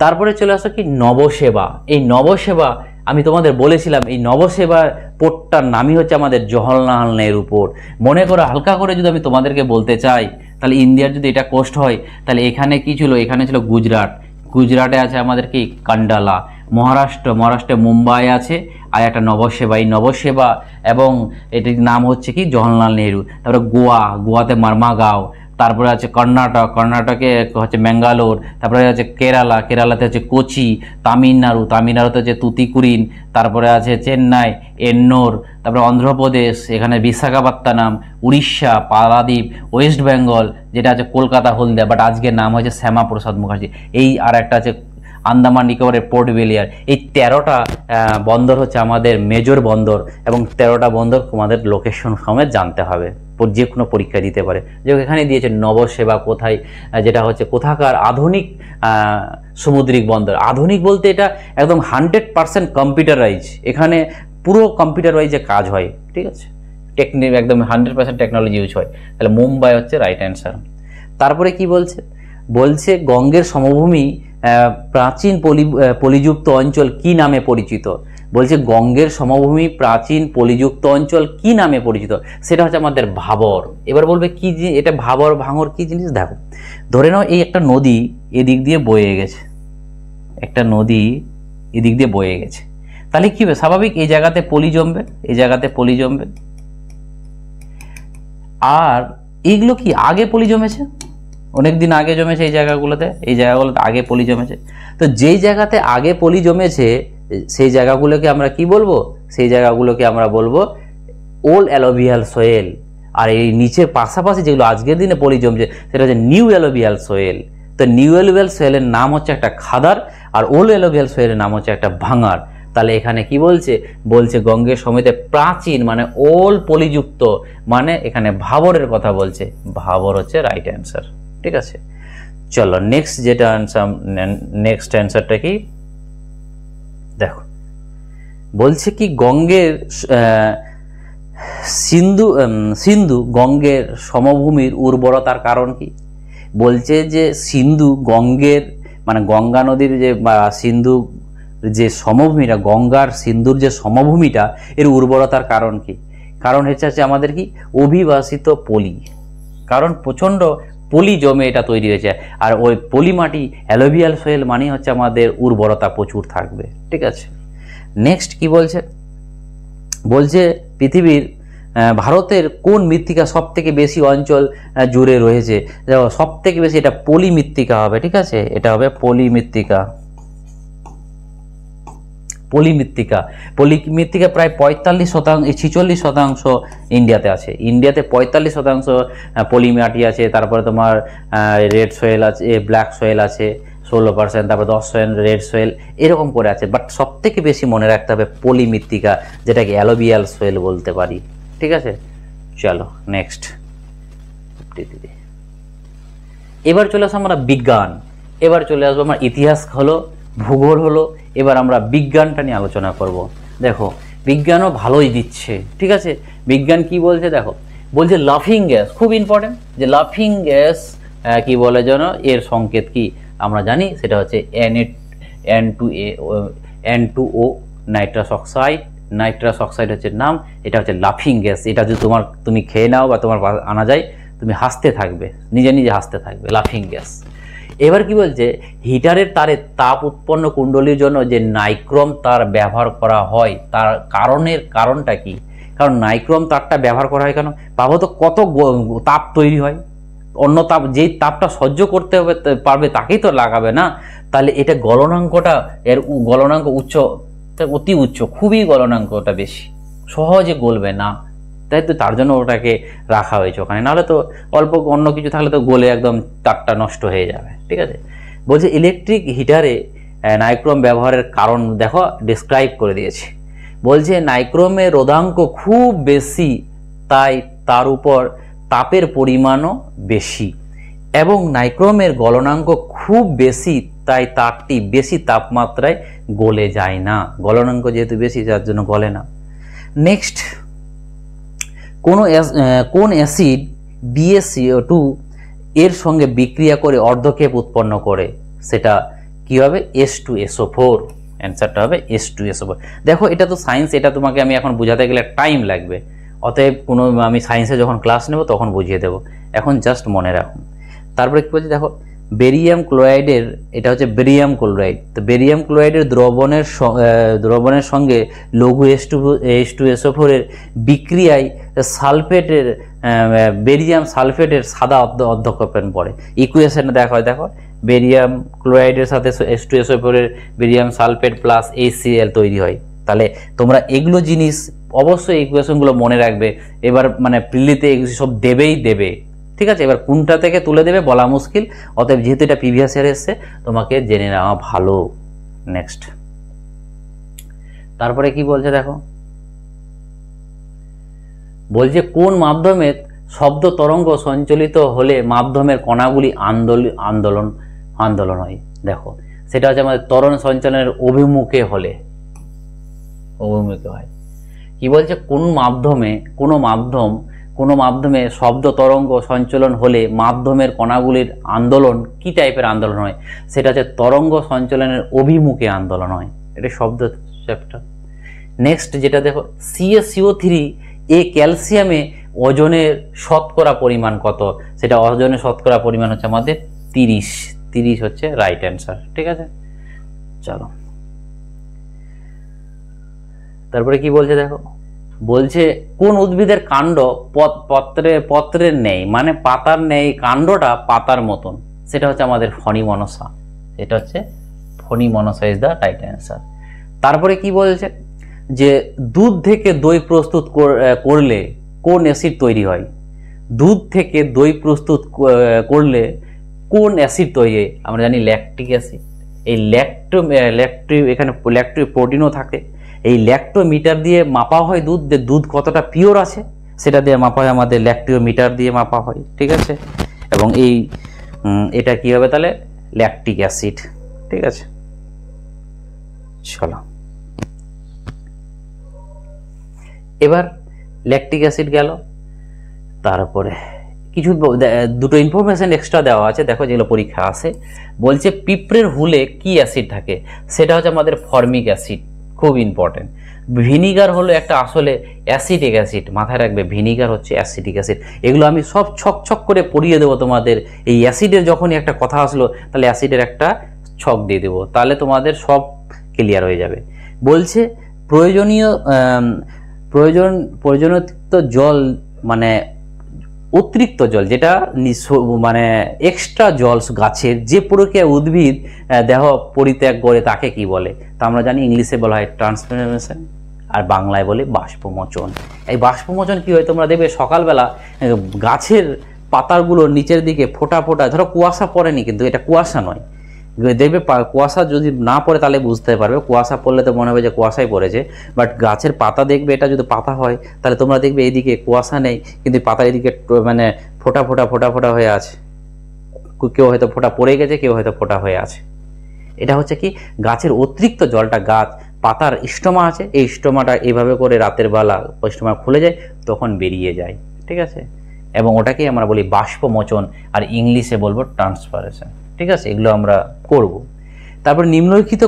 Speaker 1: তারপরে চলে আসো কি নবসেবা। এই নবসেবা আমি তোমাদের বলেছিলাম, এই নবসেবা পোর্টটার নামই হচ্ছে আমাদের জওহরলাল নেহরু পোর্ট। মনে করো হালকা করে যদি আমি তোমাদেরকে বলতে চাই, তাহলে ইন্ডিয়ার যদি এটা কোস্ট হয়, তাহলে এখানে কি ছিল? এখানে ছিল গুজরাট। গুজরাটে আছে আমাদের কি কান্ডালা। মহারাষ্ট্রে মুম্বাই আছে, আর একটা নবসেবা। এই নবসেবা এবং এটির নাম হচ্ছে কি জওহরলাল নেহরু। তারপরে গোয়াতে মারমাগাঁও। তারপরে আছে কর্ণাটকে হচ্ছে ম্যাঙ্গালোর। তারপরে আছে কেরালাতে হচ্ছে কোচি। তামিলনাড়ুতে হচ্ছে তুতিকুরিন। তারপরে আছে চেন্নাই, এন্নোর। তারপরে অন্ধ্রপ্রদেশ, এখানে বিশাখাপত্তনম। উড়িষ্যা, পারাদ্বীপ। ওয়েস্ট বেঙ্গল যেটা আছে কলকাতা হলদিয়া, বাট আজকের নাম হচ্ছে শ্যামাপ্রসাদ মুখার্জি। এই আর একটা আছে আন্দামান নিকোবরের পোর্ট ব্লেয়ার। এই 13টা বন্দর হচ্ছে আমাদের মেজর বন্দর, এবং 13টা বন্দর তোমাদের লোকেশন সমেত জানতে হবে, যে কোনো পরীক্ষা দিতে পারে। যে এখানে দিয়েছে নবসেবা কোথায়, যেটা হচ্ছে কোথাকার আধুনিক সামুদ্রিক বন্দর। আধুনিক বলতে এটা একদম 100% কম্পিউটারাইজ, এখানে পুরো কম্পিউটারাইজে কাজ হয়। ঠিক আছে, একদম 100% টেকনোলজি ইউজ হয়। তাহলে মুম্বাই হচ্ছে রাইট অ্যান্সার। তারপরে কি বলছে গঙ্গের সমভূমি প্রাচীন পলিযুক্ত অঞ্চল কি নামে পরিচিত? বলছে গঙ্গের সমভূমি প্রাচীন পলিযুক্ত অঞ্চল কি নামে পরিচিত? সেটা হচ্ছে আমাদের ভাবর। এবার বলবে কি এটা ভাবর ভাঙর কি জিনিস? দেখো, ধরে নাও এই একটা নদী এদিক দিয়ে বয়ে গেছে, তাহলে কি হবে? স্বাভাবিক এই জায়গাতে পলি জমবে, আর এইগুলো কি আগে পলি জমেছে, অনেকদিন আগে জমেছে এই জায়গাগুলোতে আগে পলি জমেছে। তো যেই জায়গাতে আগে পলি জমেছে সেই জায়গাগুলোকে আমরা কি বলবো? সেই জায়গাগুলোকে আমরা বলবো ওল্ড অ্যালোভিয়াল সোয়েল। আর এই নিচের পাশাপাশি যেগুলো আজকের দিনে পলি জমছে সেটা হচ্ছে নিউ অ্যালোভিয়াল সোয়েল। তো নিউ অ্যালোভিয়াল সোয়েলের নাম হচ্ছে একটা খাদার, আর ওল্ড অ্যালোভিয়াল সোয়েলের নাম হচ্ছে একটা ভাঙার। তাহলে এখানে কি বলছে গঙ্গের সমেতে প্রাচীন মানে ওল্ড পলিযুক্ত, মানে এখানে ভাবরের কথা বলছে। ভাবর হচ্ছে রাইট অ্যান্সার। ঠিক আছে, চলো নেক্সট অ্যান্সারটা কি দেখো। বলছে কি গঙ্গের সিন্ধু গঙ্গের সমভূমির উর্বরতার কারণ কি? বলছে যে সিন্ধু গঙ্গের মানে গঙ্গা নদীর যে সিন্ধু যে সমভূমিটা, গঙ্গার সিন্ধুর যে সমভূমিটা, এর উর্বরতার কারণ কি? কারণ হচ্ছে আমাদের কি অভিবাসিত পলি, কারণ প্রচণ্ড পলি জমে এটা তৈরি হয়েছে। আর ওই পলি মাটি অ্যালোভিয়াল সয়েল মানে হচ্ছে আমাদের উর্বরতা প্রচুর থাকবে। ঠিক আছে, নেক্সট কি বলছে পৃথিবীর ভারতের কোন মৃত্তিকা সব থেকে বেশি অঞ্চল জুড়ে রয়েছে? সব থেকে বেশি এটা পলি মৃত্তিকা হবে। ঠিক আছে, এটা হবে পলি মৃত্তিকা। প্রায় 46% ইন্ডিয়াতে আছে। ইন্ডিয়াতে 45% পলি মাটি আছে। তারপরে তোমার রেড সয়েল আছে, ব্ল্যাক সয়েল আছে 16%, তারপর 10% রেড সয়েল, এরকম করে আছে। বাট সব থেকে বেশি মনে রাখতে হবে পলি মৃত্তিকা, যেটাকে অ্যালোভিয়াল সয়েল বলতে পারি। ঠিক আছে, চলো নেক্সট। এবার চলে আসো আমরা বিজ্ঞান। এবার চলে আসবো আমার ইতিহাস হলো, ভূগোল হলো, এবার আমরা বিজ্ঞানটা নিয়ে আলোচনা করব। দেখো বিজ্ঞানও ভালোই দিচ্ছে, ঠিক আছে। বিজ্ঞান কি বলছে দেখো, বলছে লাফিং গ্যাস, খুব ইম্পর্টেন্ট, যে লাফিং গ্যাস কি বলে যেন, এর সংকেত কি আমরা জানি, সেটা হচ্ছে N2O, nitrous oxide. Nitrous oxide হচ্ছে নাম, এটা হচ্ছে লাফিং গ্যাস। এটা যদি তুমি খেয়ে নাও বা তোমার আনা যায়, তুমি হাসতে থাকবে, নিজে নিজে হাসতে থাকবে, লাফিং গ্যাস। এবার কি বলছে, হিটারের তারে তাপ উৎপন্ন কুণ্ডলীর জন্য যে নাইক্রোম তার ব্যবহার করা হয়, তার কারণটা কি? কারণ নাইক্রোম তারটা ব্যবহার করা হয় কেন? ভাবো তো কত তাপ তৈরি হয়, অন্য তাপ, যেই তাপটা সহ্য করতে পারবে তাকেই তো লাগাবে না। তাহলে এটা গলনাঙ্কটা, এর গলনাঙ্ক উচ্চ, অতি উচ্চ, খুবই গলনাঙ্কটা বেশি, সহজে গলবে না, তাই তো তার জন্য ওটাকে রাখা হয়েছে ওখানে। নাহলে তো অল্প অন্য কিছু থাকলে তো গলে একদম তারটা নষ্ট হয়ে যাবে, ঠিক আছে। বলছে ইলেকট্রিক হিটারে নাইক্রোম ব্যবহারের কারণ দেখো ডিসক্রাইব করে দিয়েছে। বলছে নাইক্রোমের রোধাঙ্ক খুব বেশি, তাই তার উপর তাপের পরিমাণও বেশি, এবং নাইক্রোমের গলনাঙ্ক খুব বেশি, তাই তারটি বেশি তাপমাত্রায় গলে যায় না। গলনাঙ্ক যেহেতু বেশি, যার জন্য গলে না। নেক্সট, কোন অ্যাসিড BaCO2 এর সঙ্গে বিক্রিয়া করে অর্ধক্ষেপ উৎপন্ন করে? সেটা কি হবে? H2SO4। অ্যান্সারটা হবে H2SO4। দেখো এটা তো সায়েন্স, এটা তোমাকে আমি এখন বোঝাতে গেলে টাইম লাগবে, অতএব আমি সায়েন্সে যখন ক্লাস নেব তখন বুঝিয়ে দেবো, এখন জাস্ট মনে রাখুন। তারপরে কি বলছে দেখো, বেরিয়াম ক্লোরাইডের, এটা হচ্ছে বেরিয়াম ক্লোরাইড, তো বেরিয়াম ক্লোরাইডের দ্রবণের সঙ্গে লঘু H2SO4 এর বিক্রিয়ায় সালফেটের বেরিয়াম সালফেটের সাদা অর্ধক্ষেপণ পড়ে। ইকুয়েশনে দেখা হয়, দেখো বেরিয়াম ক্লোরাইডের সাথে H2SO4 এর বেরিয়াম সালফেট প্লাস HCl তৈরি হয়। তাহলে তোমরা এগুলো জিনিস অবশ্যই ইকুয়েশনগুলো মনে রাখবে। এবার প্রিলিতে এগুলো সব দেবে, ঠিক আছে। এবার কোনটা থেকে তুলে দেবে বলা মুশকিল, অতএব যেহেতু এটা প্রিভিয়াস ইয়ার এসছে তোমাকে জেনে নেওয়া ভালো। নেক্সট, তারপরে কি বলছে দেখো, বলছে কোন মাধ্যমে শব্দ তরঙ্গ সঞ্চালিত হলে মাধ্যমের কণাগুলি আন্দোলন হয়? দেখো সেটা হচ্ছে আমাদের ত্বরণ সঞ্চালনের অভিমুখে হয়। কি বলছে, কোনো মাধ্যমে শব্দ তরঙ্গ সঞ্চালন হলে মাধ্যমের কণাগুলির আন্দোলন কি টাইপের আন্দোলন হয়? সেটা হচ্ছে তরঙ্গ সঞ্চালনের অভিমুখে আন্দোলন হয়। এটা শব্দ চ্যাপ্টার। নেক্সট যেটা দেখো, CaCO3 ক্যালসিয়ামে ওজনের শতকরা পরিমাণ কত? সেটা ওজনের শতকরা পরিমাণ হচ্ছে আমাদের 30 হচ্ছে রাইট অ্যান্সার, ঠিক আছে। চলো তারপরে কি বলছে দেখো, বলছে কোন উদ্ভিদের কাণ্ড পত্রের নেই, পাতার নেই, কাণ্ডটা পাতার মতন? সেটা হচ্ছে আমাদের ফণিমনসা। এটা হচ্ছে ফণিমনসা ইজ দ্য রাইট অ্যান্সার। তারপরে কি বলছে, যে দুধ থেকে দই প্রস্তুত করলে কোন অ্যাসিড তৈরি হয়? দুধ থেকে দই প্রস্তুত করলে কোন অ্যাসিড তৈরি হয়? আমরা জানি ল্যাকটিক অ্যাসিড। এই এখানে ল্যাকটো প্রোটিনও থাকে। এই ল্যাক্টোমিটার দিয়ে মাপা হয় দুধ কতটা পিওর আছে, সেটা দিয়ে মাপা হয়, আমাদের ল্যাক্টোমিটার দিয়ে মাপা হয়, ঠিক আছে। এবং এটা কি হবে তাহলে? ল্যাকটিক অ্যাসিড, ঠিক আছে। চলো এবার ল্যাকটিক অ্যাসিড গেল, তারপরে দুটো ইনফরমেশন এক্সট্রা দেওয়া আছে, দেখো যেগুলো পরীক্ষা আসে। বলছে পিঁপড়ের হুলে কি অ্যাসিড থাকে? সেটা হচ্ছে আমাদের ফর্মিক অ্যাসিড, খুব ইম্পর্টেন্ট। ভিনিগার হলো একটা আসলে অ্যাসিডিক অ্যাসিড, মাথায় রাখবে, ভিনিগার হচ্ছে অ্যাসিডিক অ্যাসিড। এগুলো আমি সব ছক করে পড়িয়ে দেবো তোমাদের। এই অ্যাসিডের যখনই একটা কথা আসলো তাহলে অ্যাসিডের একটা ছক দিয়ে দেবো, তাহলে তোমাদের সব ক্লিয়ার হয়ে যাবে। বলছে প্রয়োজনীয় জল, অতিরিক্ত জল, যেটা এক্সট্রা জল গাছের যে প্রক্রিয়া উদ্ভিদ দেহ পরিত্যাগ করে তাকে কি বলে? তা আমরা জানি ইংলিশে বলা হয় ট্রান্সপিরেশন, আর বাংলায় বলে বাষ্পমোচন। এই বাষ্পমোচন কি হয় তোমরা দেখবে সকালবেলা গাছের পাতাগুলো নিচের দিকে ফোটা, ধরো কুয়াশা পড়েনি, কিন্তু এটা কুয়াশা নয়, দেখবে কুয়াশা যদি না পড়ে তাহলে বুঝতে পারবে, কুয়াশা পড়লে তো মনে হবে যে কুয়াশাই পড়েছে, বাট গাছের পাতা দেখবে, এটা যদি পাতা হয় তাহলে তোমরা দেখবে এইদিকে কুয়াশা নেই, কিন্তু পাতা এদিকে ফোটা হয়ে আছে, কেউ হয়তো ফোঁটা পড়ে গেছে, কেউ হয়তো ফোঁটা হয়ে আছে। এটা হচ্ছে কি গাছের অতিরিক্ত জলটা, গাছ পাতার স্টোমা আছে, এই স্টোমাটা এইভাবে করে রাতের বেলা স্টোমা খুলে যায়, তখন বেরিয়ে যায়, ঠিক আছে। এবং ওটাকেই আমরা বলি বাষ্পমোচন, আর ইংলিশে বলবো ট্রান্সপারেশন, ঠিক আছে। এগুলো আমরা করব। তারপর নিম্নলিখিত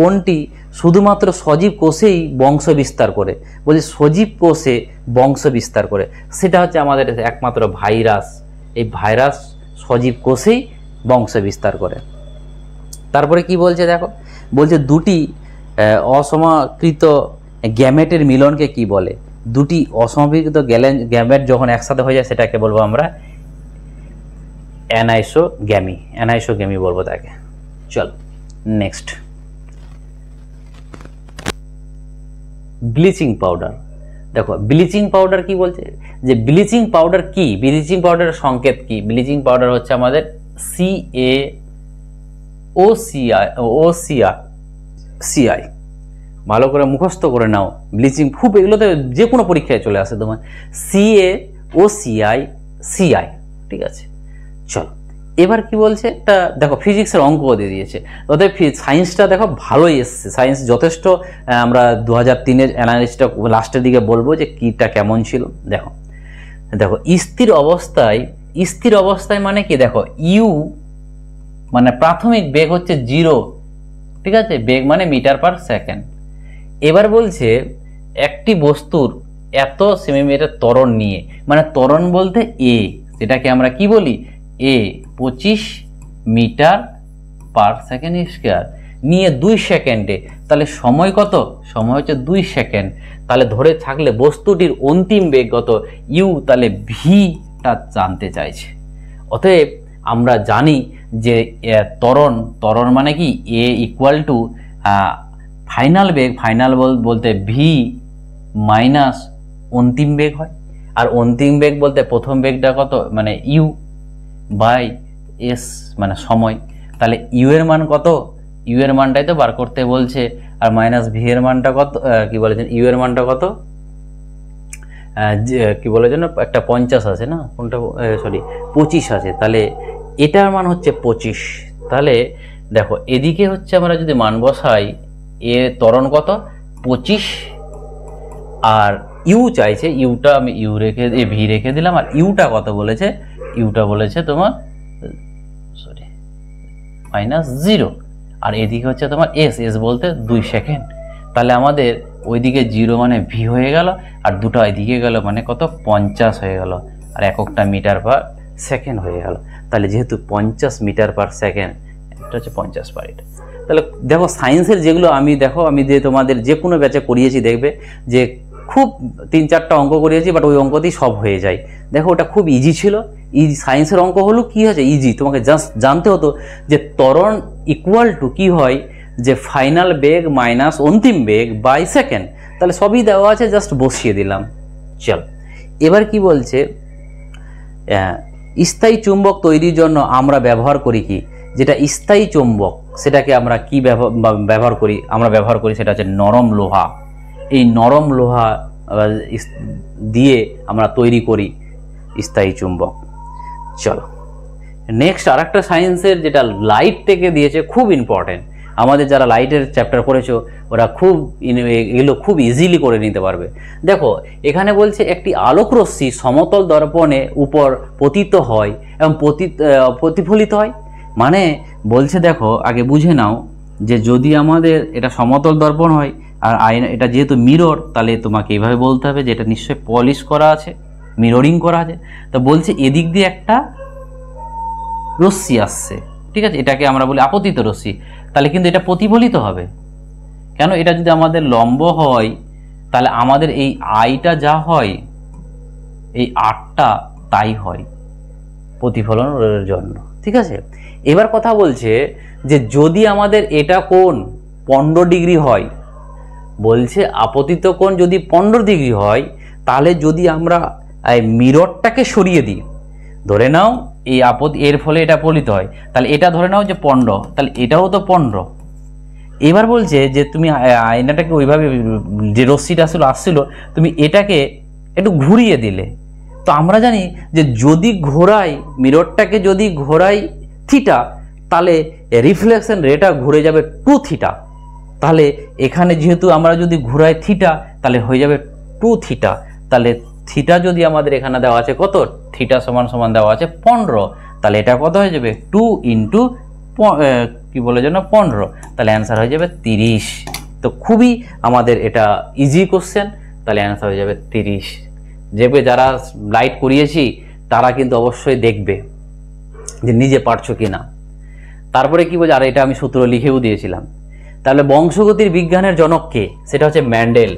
Speaker 1: কোনটি শুধুমাত্র সজীব কোষেই বংশ বিস্তার করে? বলছে সজীব কোষে বংশ বিস্তার করে, সেটা হচ্ছে আমাদের একমাত্র ভাইরাস। এই ভাইরাস সজীব কোষেই বংশ বিস্তার করে। তারপরে কি বলছে দেখো, বলছে দুটি অসমাকৃত গ্যামেটের মিলনকে কি বলে? দুটি অসমাকৃত গ্যামেট যখন একসাথে হয়ে যায় সেটাকে বলবো আমরা অ্যানাইসোগ্যামি, অ্যানাইসোগ্যামি বলবো তাকে। চলো নেক্সট, ব্লিচিং পাউডার। দেখো ব্লিচিং পাউডার কি বলছে, যে ব্লিচিং পাউডার কি, ব্লিচিং পাউডারের সংকেত কি? ব্লিচিং পাউডার হচ্ছে আমাদের CaOCI, ভালো করে মুখস্থ করে নাও। ব্লিচিং খুব, এগুলোতে যে কোনো পরীক্ষায় চলে আসে তোমার, CaOCI, ঠিক আছে। চলো এবার কি বলছে, একটা দেখো ফিজিক্সের অঙ্ক দিয়ে দিয়েছে, অতএব সায়েন্সটা দেখো ভালোই এসছে, সায়েন্স যথেষ্ট। আমরা 2003-এর অ্যানালিসিসটা লাস্টের দিকে বলবো যে কিটা কেমন ছিল। দেখো দেখো স্থির অবস্থায় মানে কি, দেখো ইউ মানে প্রাথমিক বেগ হচ্ছে 0, ঠিক আছে, বেগ মানে মিটার পার সেকেন্ড। এবার বলছে একটি বস্তুর এত সেমিমিটার ত্বরণ নিয়ে, মানে ত্বরণ বলতে এ, সেটাকে আমরা কি বলি, এ 25 মিটার পার সেকেন্ড স্কয়ার নিয়ে 2 সেকেন্ডে, তাহলে সময় কত? সময় হচ্ছে 2 সেকেন্ড। তাহলে ধরে থাকলে বস্তুটির অন্তিম বেগ কত, ইউ, তাহলে ভিটা জানতে চাইছে। অতএব আমরা জানি যে ত্বরণ মানে কি, এ ইকুয়াল টু ফাইনাল বেগ, ফাইনাল বলতে ভি মাইনাস অন্তিম বেগ হয়। আর অন্তিম বেগ বলতে প্রথম বেগটা কত, মানে ইউ বাই এস মানে সময়। তাহলে ইউ এর মান কত, ইউ এর মানটাই তো বার করতে বলছে, আর মাইনাস ভি এর মানটা কত, কি বলেছেন, ইউ এর মানটা কত, কি বলে যেন একটা 50 আছে না, কোনটা, সরি 25 আছে, তাহলে এটার মান হচ্ছে 25। তাহলে দেখো এদিকে হচ্ছে আমরা যদি মান বসাই, এ ত্বরণ কত 25, আর ইউ চাইছে, ইউটা আমি ইউ রেখে ভি রেখে দিলাম, আর ইউটা কত বলেছে, ইউটা বলেছে তোমার সরি -0, আর এদিকে হচ্ছে তোমার এস, এস বলতে 2 সেকেন্ড। তাহলে আমাদের ওইদিকে 0 মানে ভি হয়ে গেল, আর দুটো এদিকে গেল মানে কত 50 হয়ে গেল, আর এককটা মিটার পার সেকেন্ড হয়ে গেল। তাহলে যেহেতু 50 মিটার পার সেকেন্ড, এটা হচ্ছে 50 পার এটা। তাহলে দেখো সায়েন্সের যেগুলো আমি যে তোমাদের যে কোনো ব্যাচে করিয়েছি, দেখবে যে খুব 3-4টা অঙ্ক করিয়েছি, বাট ওই অঙ্কতেই সব হয়ে যায়। দেখো ওটা খুব ইজি ছিল, ইজি সায়েন্সের অঙ্ক হলো কি হয়েছে ইজি, তোমাকে জাস্ট জানতে হতো যে ত্বরণ ইকুয়াল টু কি হয়, যে ফাইনাল বেগ মাইনাস অন্তিম বেগ বাই সেকেন্ড। তাহলে সবই দেওয়া আছে, জাস্ট বসিয়ে দিলাম। চল এবার কি বলছে, স্থায়ী চুম্বক তৈরির জন্য আমরা ব্যবহার করি কি, যেটা স্থায়ী চুম্বক সেটাকে আমরা কি ব্যবহার করি, সেটা হচ্ছে নরম লোহা। এই নরম লোহা দিয়ে আমরা তৈরি করি স্থায়ী চুম্বক। চলো নেক্সট আরেকটা সায়েন্সের, যেটা লাইট থেকে দিয়েছে, খুব ইম্পর্টেন্ট। আমাদের যারা লাইটের চ্যাপ্টার পড়েছো ওরা এগুলো খুব ইজিলি করে নিতে পারবে। দেখো এখানে বলছে একটি আলোকরশ্মি সমতল দর্পণে উপর পতিত হয় এবং প্রতিফলিত হয়। মানে বলছে দেখো আগে বুঝে নাও, যে যদি আমাদের এটা সমতল দর্পণ হয় আর আয়না, এটা যেহেতু মিরর, তাহলে তোমাকে এইভাবে বলতে হবে যে এটা নিশ্চয়ই পলিশ করা আছে, মিররিং করা আছে। তো বলছে এদিক দিয়ে একটা রশ্মি আসছে, ঠিক আছে, এটাকে আমরা বলি আপতিত রশ্মি। তাহলে কিন্তু এটা প্রতিফলিত হবে, কেন, এটা যদি আমাদের লম্ব হয় তাহলে আমাদের এই আইটা যা হয়, এই আটটা তাই হয় প্রতিফলনের জন্য, ঠিক আছে। এবার কথা বলছে যে যদি আমাদের এটা কোণ 15 ডিগ্রি হয়, বলছে আপতিত কোণ যদি 15 ডিগ্রি হয়, তাহলে যদি আমরা এই মিররটাকে সরিয়ে দিই, ধরে নাও এই এর ফলে এটা পলিত হয়, তাহলে এটা ধরে নাও যে 15, তাহলে এটাও তো 15। এবার বলছে যে তুমি আয়নাটাকে ওইভাবে, যে রশ্মিটা আসছিল তুমি এটাকে একটু ঘুরিয়ে দিলে, তো আমরা জানি যে যদি ঘোরাই মিররটাকে যদি ঘোরাই থিটা, তাহলে রিফ্লেকশন রেটা ঘুরে যাবে 2 থিটা। তাহলে এখানে যেহেতু আমরা যদি ঘুরাই থিটা, তাহলে হয়ে যাবে 2 থিটা। তাহলে থিটা যদি আমাদের এখানে দেওয়া আছে কত, থিটা সমান সমান দেওয়া আছে 15, তাহলে এটা কত হয়ে যাবে 2 ইন্টু কি বলে যেন 15, তাহলে অ্যান্সার হয়ে যাবে 30। তো খুবই আমাদের এটা ইজি কোশ্চেন, তাহলে অ্যান্সার হয়ে যাবে 30। যারা লাইট করিয়েছি তারা কিন্তু অবশ্যই দেখবে যে নিজে পারছো কিনা। তারপরে কি বলছে, আর এটা আমি সূত্র লিখেও দিয়েছিলাম। তাহলে বংশগতির বিজ্ঞানের জনক কে, সেটা হচ্ছে মেন্ডেল।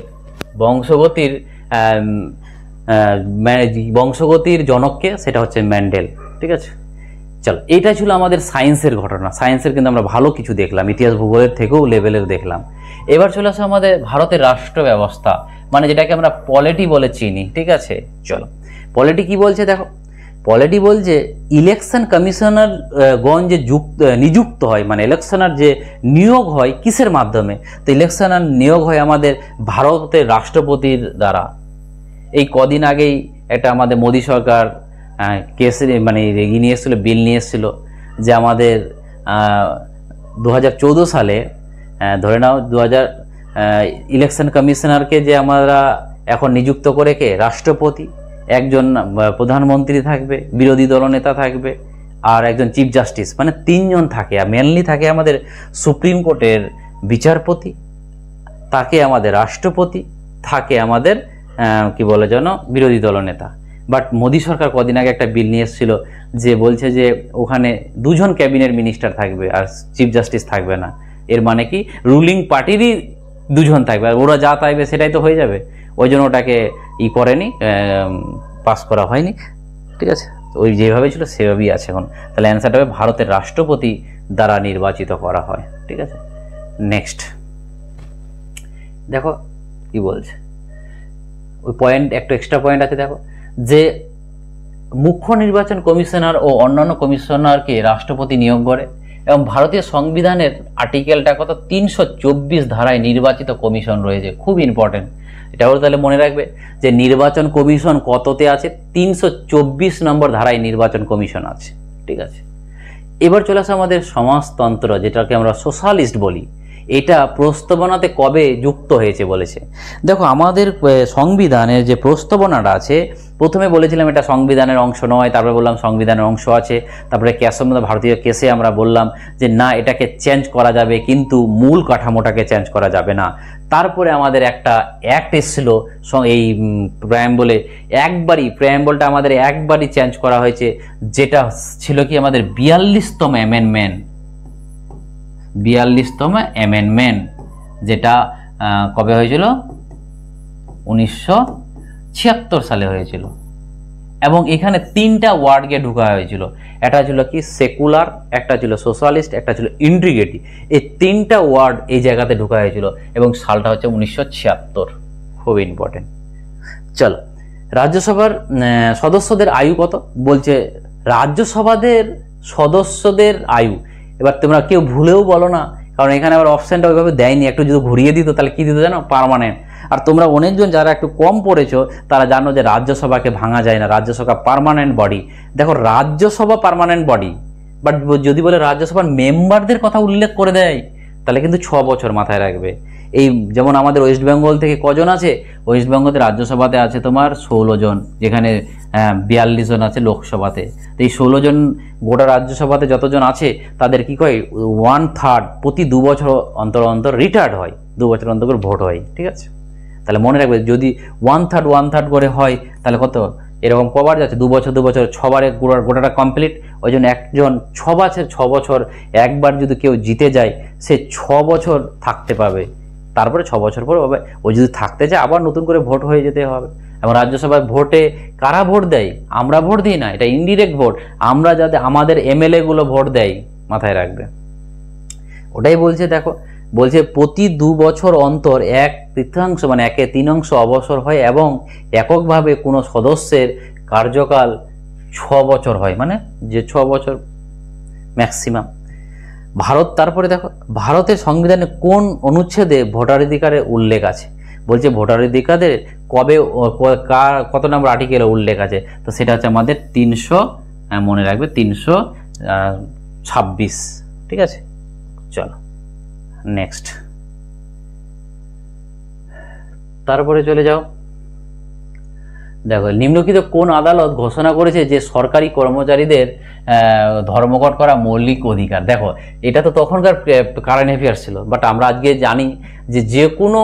Speaker 1: বংশগতির জনককে, সেটা হচ্ছে মেন্ডেল। ঠিক আছে, চলো এটা ছিল আমাদের সায়েন্সের ঘটনা। সায়েন্সের কিন্তু আমরা ভালো কিছু দেখলাম, ইতিহাস ভূগোলের থেকেও লেভেলের দেখলাম। এবার চলে আসে আমাদের ভারতের রাষ্ট্র ব্যবস্থা, মানে যেটাকে আমরা পলিটি বলে চিনি। ঠিক আছে, চলো পলিটি কি বলছে দেখো। পলিটি বলছে ইলেকশন কমিশনার গণ যে নিযুক্ত হয়, মানে ইলেকশনার যে নিয়োগ হয় কিসের মাধ্যমে, তো ইলেকশনার নিয়োগ হয় আমাদের ভারতের রাষ্ট্রপতির দ্বারা। এই কদিন আগেই একটা আমাদের মোদী সরকার কেস মানে নিয়ে এসেছিল, বিল নিয়ে এসেছিল যে আমাদের 2014 সালে ধরে নাও ইলেকশন কমিশনারকে যে আমরা এখন নিযুক্ত করে কে, রাষ্ট্রপতি, একজন প্রধানমন্ত্রী থাকবে, বিরোধী দলনেতা থাকবে, আর একজন চিফ জাস্টিস, মানে 3 জন থাকে। আর মেনলি থাকে আমাদের সুপ্রিম কোর্টের বিচারপতি, তাকে আমাদের রাষ্ট্রপতি, থাকে আমাদের কি বলে যেন বিরোধী দলনেতা। বাট মোদী সরকার কদিন আগে একটা বিল নিয়ে এসেছিল যে বলছে যে ওখানে 2 জন ক্যাবিনেট মিনিস্টার থাকবে আর চিফ জাস্টিস থাকবে না। এর মানে কি রুলিং পার্টিরই 2 জন থাকবে, আর ওরা যা চাইবে সেটাই তো হয়ে যাবে। ওই জন্য ওটাকে করেনি, পাস করা হয়নি। ঠিক আছে, ওই যেভাবে ছিল সেভাবেই আছে এখন। তাহলে অ্যান্সারটা হবে ভারতের রাষ্ট্রপতি দ্বারা নির্বাচিত করা হয়। ঠিক আছে, নেক্সট দেখো কি বলছে, ওই পয়েন্ট একটা এক্সট্রা পয়েন্ট আছে দেখো, যে মুখ্য নির্বাচন কমিশনার ও অন্যান্য কমিশনারকে রাষ্ট্রপতি নিয়োগ করে, এবং ভারতীয় সংবিধানের আর্টিকেলটা কত 324 ধারায় নির্বাচিত কমিশন রয়েছে। খুব ইম্পর্টেন্ট, এটাও তাহলে মনে রাখবে যে নির্বাচন কমিশন কততে আছে, 324 নম্বর ধারায় নির্বাচন কমিশন আছে। ঠিক আছে, এবার চলে আসে আমাদের সমাজতন্ত্র, যেটাকে আমরা সোশ্যালিস্ট বলি। এটা প্রস্তাবনাতে কবে যুক্ত হয়েছে বলেছে। দেখো আমাদের সংবিধানের যে প্রস্তাবনাটা আছে, প্রথমে বলেছিলাম এটা সংবিধানের অংশ নয়, তারপরে বললাম সংবিধানের অংশ আছে, তারপরে ভারতীয় কেসে আমরা বললাম যে না এটাকে চেঞ্জ করা যাবে, কিন্তু মূল কাঠামোটাকে চেঞ্জ করা যাবে না। তারপরে আমাদের একটা অ্যাক্ট এসেছিল এই প্রেয়াম্বলে, প্রেয়াম্বলটা আমাদের একবারই চেঞ্জ করা হয়েছে, যেটা ছিল কি আমাদের 42তম অ্যামেন্ডমেন্ট, 42তম অ্যামেন্ডমেন্ট, যেটা কবে হয়েছিল, 1976 সালে হয়েছিল। এবং এখানে 3টা ওয়ার্ডকে ঢোকা হয়েছিল, একটা ছিল কি সেকুলার, একটা ছিল সোশ্যালিস্ট, একটা ছিল ইন্টিগ্রিটি। এই 3টা ওয়ার্ড এই জায়গাতে ঢোকা হয়েছিল, এবং সালটা হচ্ছে 1976। খুব ইম্পর্টেন্ট। চলো, রাজ্যসভার সদস্যদের আয়ু কত বলছে, রাজ্যসভাদের সদস্যদের আয়ু। এবার তোমরা কেউ ভুলেও বলো না, কারণ এখানে আবার অপশনটা ওইভাবে দেয়নি, একটু যদি ঘুরিয়ে দিত তাহলে কি দিত জানো, পার্মানেন্ট। আর তোমরা অনেকজন যারা একটু কম পড়েছো তারা জানো যে রাজ্যসভাকে ভাঙা যায় না, রাজ্যসভা পার্মানেন্ট বডি। দেখো রাজ্যসভা পার্মানেন্ট বডি, বাট যদি বলে রাজ্যসভার মেম্বারদের কথা উল্লেখ করে দেয় তাহলে কিন্তু 6 বছর মাথায় রাখবে। এই যেমন আমাদের ওয়েস্ট বেঙ্গল থেকে কজন আছে, ওয়েস্ট বেঙ্গলের রাজ্যসভাতে আছে তোমার 16 জন, যেখানে 42 জন আছে লোকসভাতে। তো এই 16 জন গোটা রাজ্যসভাতে যতজন আছে তাদের কি কয় 1/3 প্রতি 2 বছর অন্তর অন্তর রিটায়ার্ড হয়, 2 বছর অন্তর করে ভোট হয়। ঠিক আছে, তাহলে মনে রাখবে যদি 1/3 করে হয় তাহলে কত, এরকম কবার যাচ্ছে 2 বছর 2 বছর, 6বারে গোটাটা কমপ্লিট। ওই জন্য একজন 6 বছর একবার যদি কেউ জিতে যায় সে 6 বছর থাকতে পাবে, তারপরে 6 বছর পর ও যদি থাকতে চায় আবার নতুন করে ভোট হয়ে যেতে হবে। এবং রাজ্যসভায় ভোটে কারা ভোট দেয়, আমরা ভোট দিই না, এটা ইনডিরেক্ট ভোট, আমরা যাতে আমাদের এমএলএ গুলো ভোট দেয়, মাথায় রাখবে। ওটাই বলছে দেখো, বলছে প্রতি 2 বছর অন্তর 1/3 মানে 1/3 অবসর হয়, এবং এককভাবে কোনো সদস্যের কার্যকাল 6 বছর হয়, মানে যে 6 বছর ম্যাক্সিমাম। ভারত, তারপরে দেখো ভারতের সংবিধানে কোন অনুচ্ছেদে ভোটাধিকারের উল্লেখ আছে। বলছে ভোটাধিকারের কবে কত নম্বর আর্টিকেলে উল্লেখ আছে, তো সেটা হচ্ছে আমাদের 300, মনে রাখবে 326। ঠিক আছে, চলো নেক্সট। তারপরে চলে যাও, দেখো নিম্নলিখিত কোন আদালত ঘোষণা করেছে যে সরকারি কর্মচারীদের ধর্মঘট করা মৌলিক অধিকার। দেখো এটা তো তখনকার কারেন্ট অ্যাফেয়ার্স ছিল, বাট আমরা আজকে জানি যে যে কোনো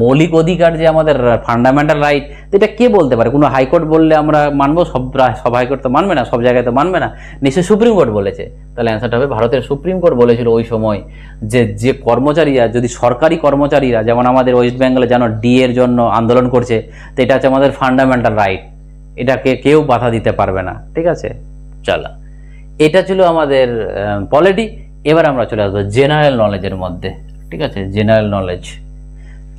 Speaker 1: মৌলিক অধিকার যে আমাদের ফান্ডামেন্টাল রাইট, এটা কে বলতে পারে? কোনো হাইকোর্ট বললে আমরা মানবো? সব হাইকোর্ট তো মানবে না, সব জায়গায় তো মানবে না, নিশ্চয়ই সুপ্রিম কোর্ট বলেছে। তাহলে অ্যান্সারটা হবে ভারতের সুপ্রিম কোর্ট বলেছিল ওই সময় যে কর্মচারীরা, যদি সরকারি কর্মচারীরা, যেমন আমাদের ওয়েস্ট বেঙ্গলে যেন ডি এর জন্য আন্দোলন করছে, তো এটা হচ্ছে আমাদের ফান্ডামেন্টাল রাইট, এটাকে কেউ বাধা দিতে পারবে না। ঠিক আছে, চলো এটা ছিল আমাদের পলিটি। এবার আমরা চলে আসবো জেনারেল নলেজের মধ্যে। ঠিক আছে, জেনারেল নলেজ।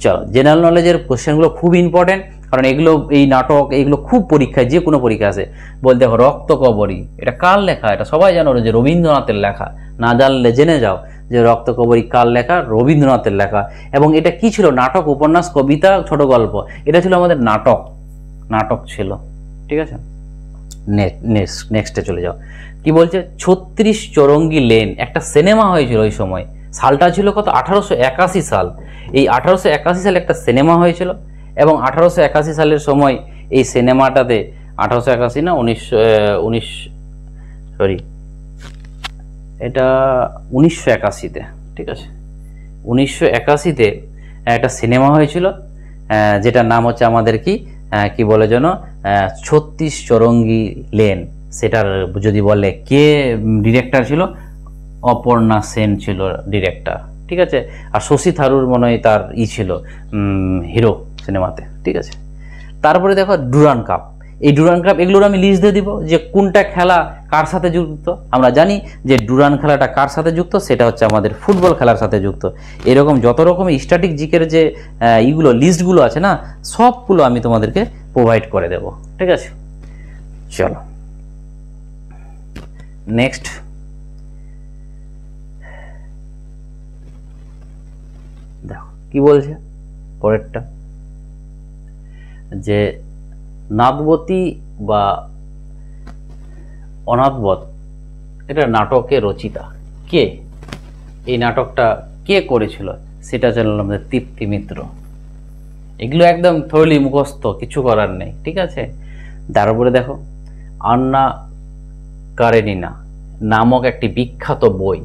Speaker 1: চলো জেনারেল নলেজের কোশ্চেনগুলো খুব ইম্পর্টেন্ট, কারণ এগুলো এই নাটক এইগুলো খুব পরীক্ষায়, যে কোনো পরীক্ষা আসে। বলতে দেখো রক্ত কবরী, এটা কার লেখা? এটা সবাই জানো যে রবীন্দ্রনাথের লেখা, না জানলে জেনে যাও যে রক্ত কবরী কার লেখা? রবীন্দ্রনাথের লেখা। এবং এটা কি ছিল? নাটক, উপন্যাস, কবিতা, ছোট গল্প, এটা ছিল আমাদের নাটক ছিল। ঠিক আছে, নেক্সটে চলে যাও। কি বলছে? 36 চৌরঙ্গি লেন একটা সিনেমা হয়েছিল ওই সময়। সালটা ছিল কত? 1881 সাল। এই 1881 সালে একটা সিনেমা হয়েছিল, এবং 1881 সালের সময় এই সিনেমাটাতে 1881 না 1981-তে, ঠিক আছে, 1981-তে একটা সিনেমা হয়েছিল, যেটার নাম হচ্ছে আমাদের কি বলে যেন 36 চৌরঙ্গি লেন। সেটার যদি বলে কে ডিরেক্টর ছিল, অপর্ণা সেন ছিল ডিরেক্টর। ঠিক আছে, আর শশী থারুর মনে হয় তার ছিল হিরো সিনেমাতে। ঠিক আছে, তারপরে দেখো ডুরান্ড কাপ। এই ডুরান্ড কাপ এগুলোর আমি লিস্ট দিয়ে দিব যে কোনটা খেলা কার সাথে যুক্ত। আমরা জানি যে ডুরান্ড খেলাটা কার সাথে যুক্ত, সেটা হচ্ছে আমাদের ফুটবল খেলার সাথে যুক্ত। এরকম যত রকম স্ট্যাটিক জিকের যে এইগুলো লিস্টগুলো আছে না, সবগুলো আমি তোমাদেরকে প্রোভাইড করে দেব। ঠিক আছে, চলো নেক্সট। দেখো কি বলছে পরেরটা, যে নাদবতী বা অনাথবধ, এটা নাটকের রচিতা কে? এই নাটকটা কে করেছিল? সেটা ছিল আমাদের তৃপ্তি মিত্র। এগুলো একদম থরলি মুখস্থ, কিছু করার নেই। ঠিক আছে, তারপরে দেখো আন্না কারেনিনা নামক একটি বিখ্যাত বই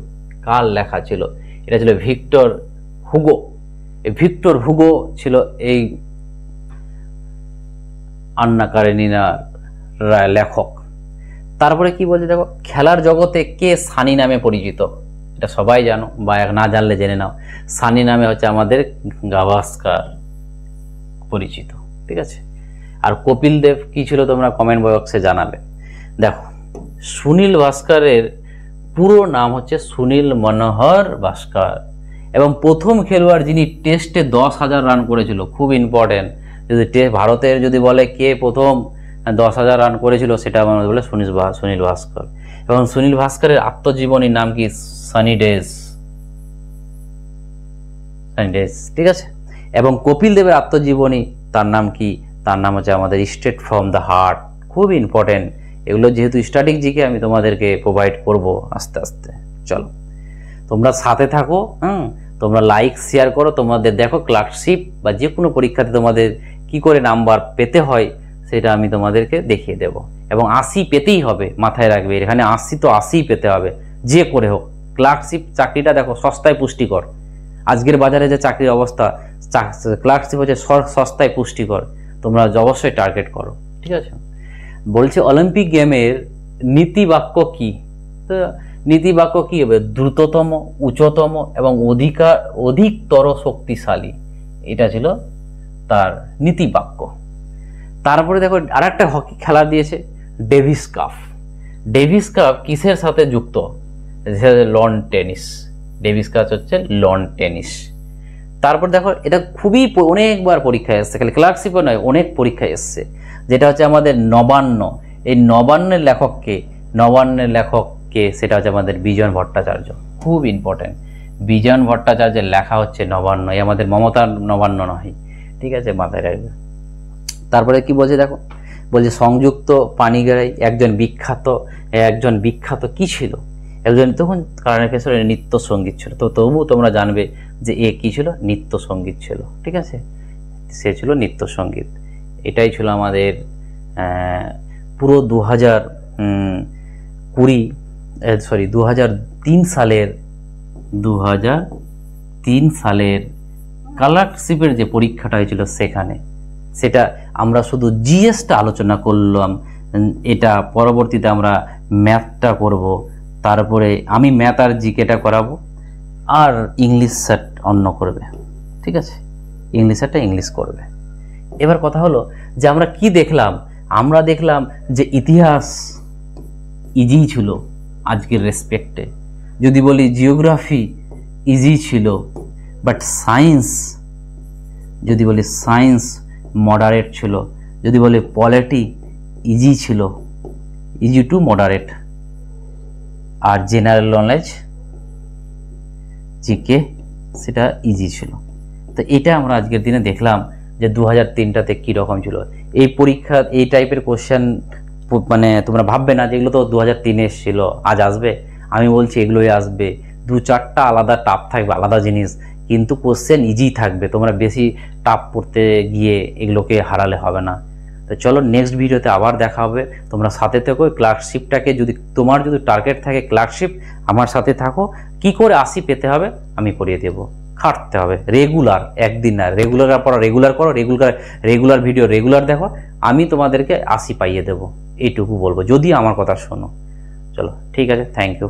Speaker 1: কার লেখা ছিল? এটা ছিল ভিক্টর হুগো। ভিক্টর হুগো ছিল এই আন্না কারেনিনার লেখক। তারপরে কি বলছে দেখো, খেলার জগতে কে সানি নামে পরিচিত? এটা সবাই জানো, বা না জানলে জেনে নাও। সানি নামে হচ্ছে আমাদের গাভাস্কার পরিচিত। ঠিক আছে, আর কপিল দেব কি ছিল তোমরা কমেন্ট বক্সে জানাবে। দেখো সুনীল ভাস্করের পুরো নাম হচ্ছে সুনীল মনোহর ভাস্কর, এবং প্রথম খেলোয়াড় যিনি টেস্টে 10,000 রান করেছিল। খুব ইম্পর্টেন্ট, যদি ভারতের যদি বলে কে প্রথম 10,000 রান করেছিল, সেটা আমরা বলে সুনীল ভাস্কর। এবং সুনীল ভাস্করের আত্মজীবনীর নাম কি? সানি ডেজ। ঠিক আছে, এবং কপিল দেবের আত্মজীবনী তার নাম কি? তার নাম হচ্ছে আমাদের স্ট্রেট ফ্রম দ্য হার্ট। খুব ইম্পর্টেন্ট এগুলো, যেহেতু স্ট্যাটিক জিকে আমি তোমাদেরকে প্রোভাইড করব আস্তে আস্তে। চলো তোমরা সাথে থাকো, তোমরা লাইক শেয়ার করো। তোমাদের দেখো ক্লার্কশিপ বা যে কোনো পরীক্ষাতে তোমাদের কি করে নাম্বার পেতে হয় সেটা আমি তোমাদেরকে দেখিয়ে দেব। এবং 80 পেতেই হবে, মাথায় রাখবে, এখানে 80 তো 80 পেতে হবে যে করে হোক। ক্লার্কশিপ চাকরিটা দেখো সস্তায় পুষ্টিকর। আজকের বাজারে যে চাকরির অবস্থা, ক্লার্কশিপ হচ্ছে সস্তায় পুষ্টিকর, তোমরা অবশ্যই টার্গেট করো। ঠিক আছে, বলছে অলিম্পিক গেমের নীতিবাক্য কি? তো নীতিবাক্য কি হবে? দ্রুততম, উচ্চতম এবং অধিকতর শক্তিশালী, এটা ছিল তার নীতিবাক্য। তারপরে দেখো আরেকটা হকি খেলা দিয়েছে, ডেভিস কাপ। ডেভিস কাপ কিসের সাথে যুক্ত? Loan tennis. ডেভিস কাপ হচ্ছে লন টেনিস। তারপর দেখো এটা খুবই অনেকবার পরীক্ষায় এসছে, খালি ক্লার্কশিপও নয়, অনেক পরীক্ষায় এসছে, যেটা হচ্ছে আমাদের নবান্ন। এই নবান্নের লেখককে সেটা হচ্ছে আমাদের বিজন ভট্টাচার্য। খুব ইম্পর্টেন্ট, বিজন ভট্টাচার্যের লেখা হচ্ছে নবান্ন। এই আমাদের মমতার নবান্ন নয়, ঠিক আছে, মাথায় রাখবে। তারপরে কি বলছে দেখো, বলছে সংযুক্ত পানিগ্রাহী একজন বিখ্যাত কি ছিল, একজন তখন কারণের ক্ষেত্রে নৃত্য সঙ্গীত ছিল। তো তবুও তোমরা জানবে যে এ কি ছিল, নৃত্য সঙ্গীত ছিল। ঠিক আছে, সে ছিল নৃত্য সঙ্গীত। এটাই ছিল আমাদের পুরো 2003 সালের ক্লার্কশিপের যে পরীক্ষাটা হয়েছিল সেটা আমরা শুধু জিএসটা আলোচনা করলাম। এটা পরবর্তীতে আমরা ম্যাথটা করব, তারপরে আমি ম্যাথ আর জিকেটা করাবো, আর ইংলিশ স্যার অন্য করবে। ঠিক আছে, ইংলিশ স্যারটা ইংলিশ করবে। এবার কথা হলো যে আমরা কি দেখলাম, আমরা দেখলাম যে ইতিহাস ইজি ছিল আজকের রেসপেক্টে। যদি বলি জিওগ্রাফি ইজি ছিল, বাট সায়েন্স মডারেট ছিল। যদি বলি পলিটি ইজি ছিল, ইজি টু মডারেট। আর জেনারেল নলেজ জিকে সেটা ইজি ছিল। তো এটা আমরা আজকের দিনে দেখলাম যে 2003টাতে কীরকম ছিল এই পরীক্ষা। এই টাইপের কোশ্চেন মানে তোমরা ভাববে না যেগুলো তো 2003 এসেছিল আজ আসবে। আমি বলছি এগুলোই আসবে, 2-4টা আলাদা টাফ থাকবে, আলাদা জিনিস, কিন্তু কোশ্চেন ইজি থাকবে। তোমরা বেশি টাফ পড়তে গিয়ে এগুলোকে হারালে হবে না। তো চলো নেক্সট ভিডিওতে আবার দেখা হবে। তোমরা সাথে থেকো। ক্লার্কশিপটাকে তোমার যদি টার্গেট থাকে ক্লার্কশিপ, আমার সাথে থাকো। কি করে 80 পেতে হবে আমি করিয়ে দেবো। খাটতে হবে রেগুলার, একদিন না, রেগুলার পড়া রেগুলার করো, রেগুলার ভিডিও রেগুলার দেখো, আমি তোমাদেরকে 80 পাইয়ে দেবো। এইটুকু বলবো যদি আমার কথা শোনো। চলো ঠিক আছে, থ্যাংক ইউ।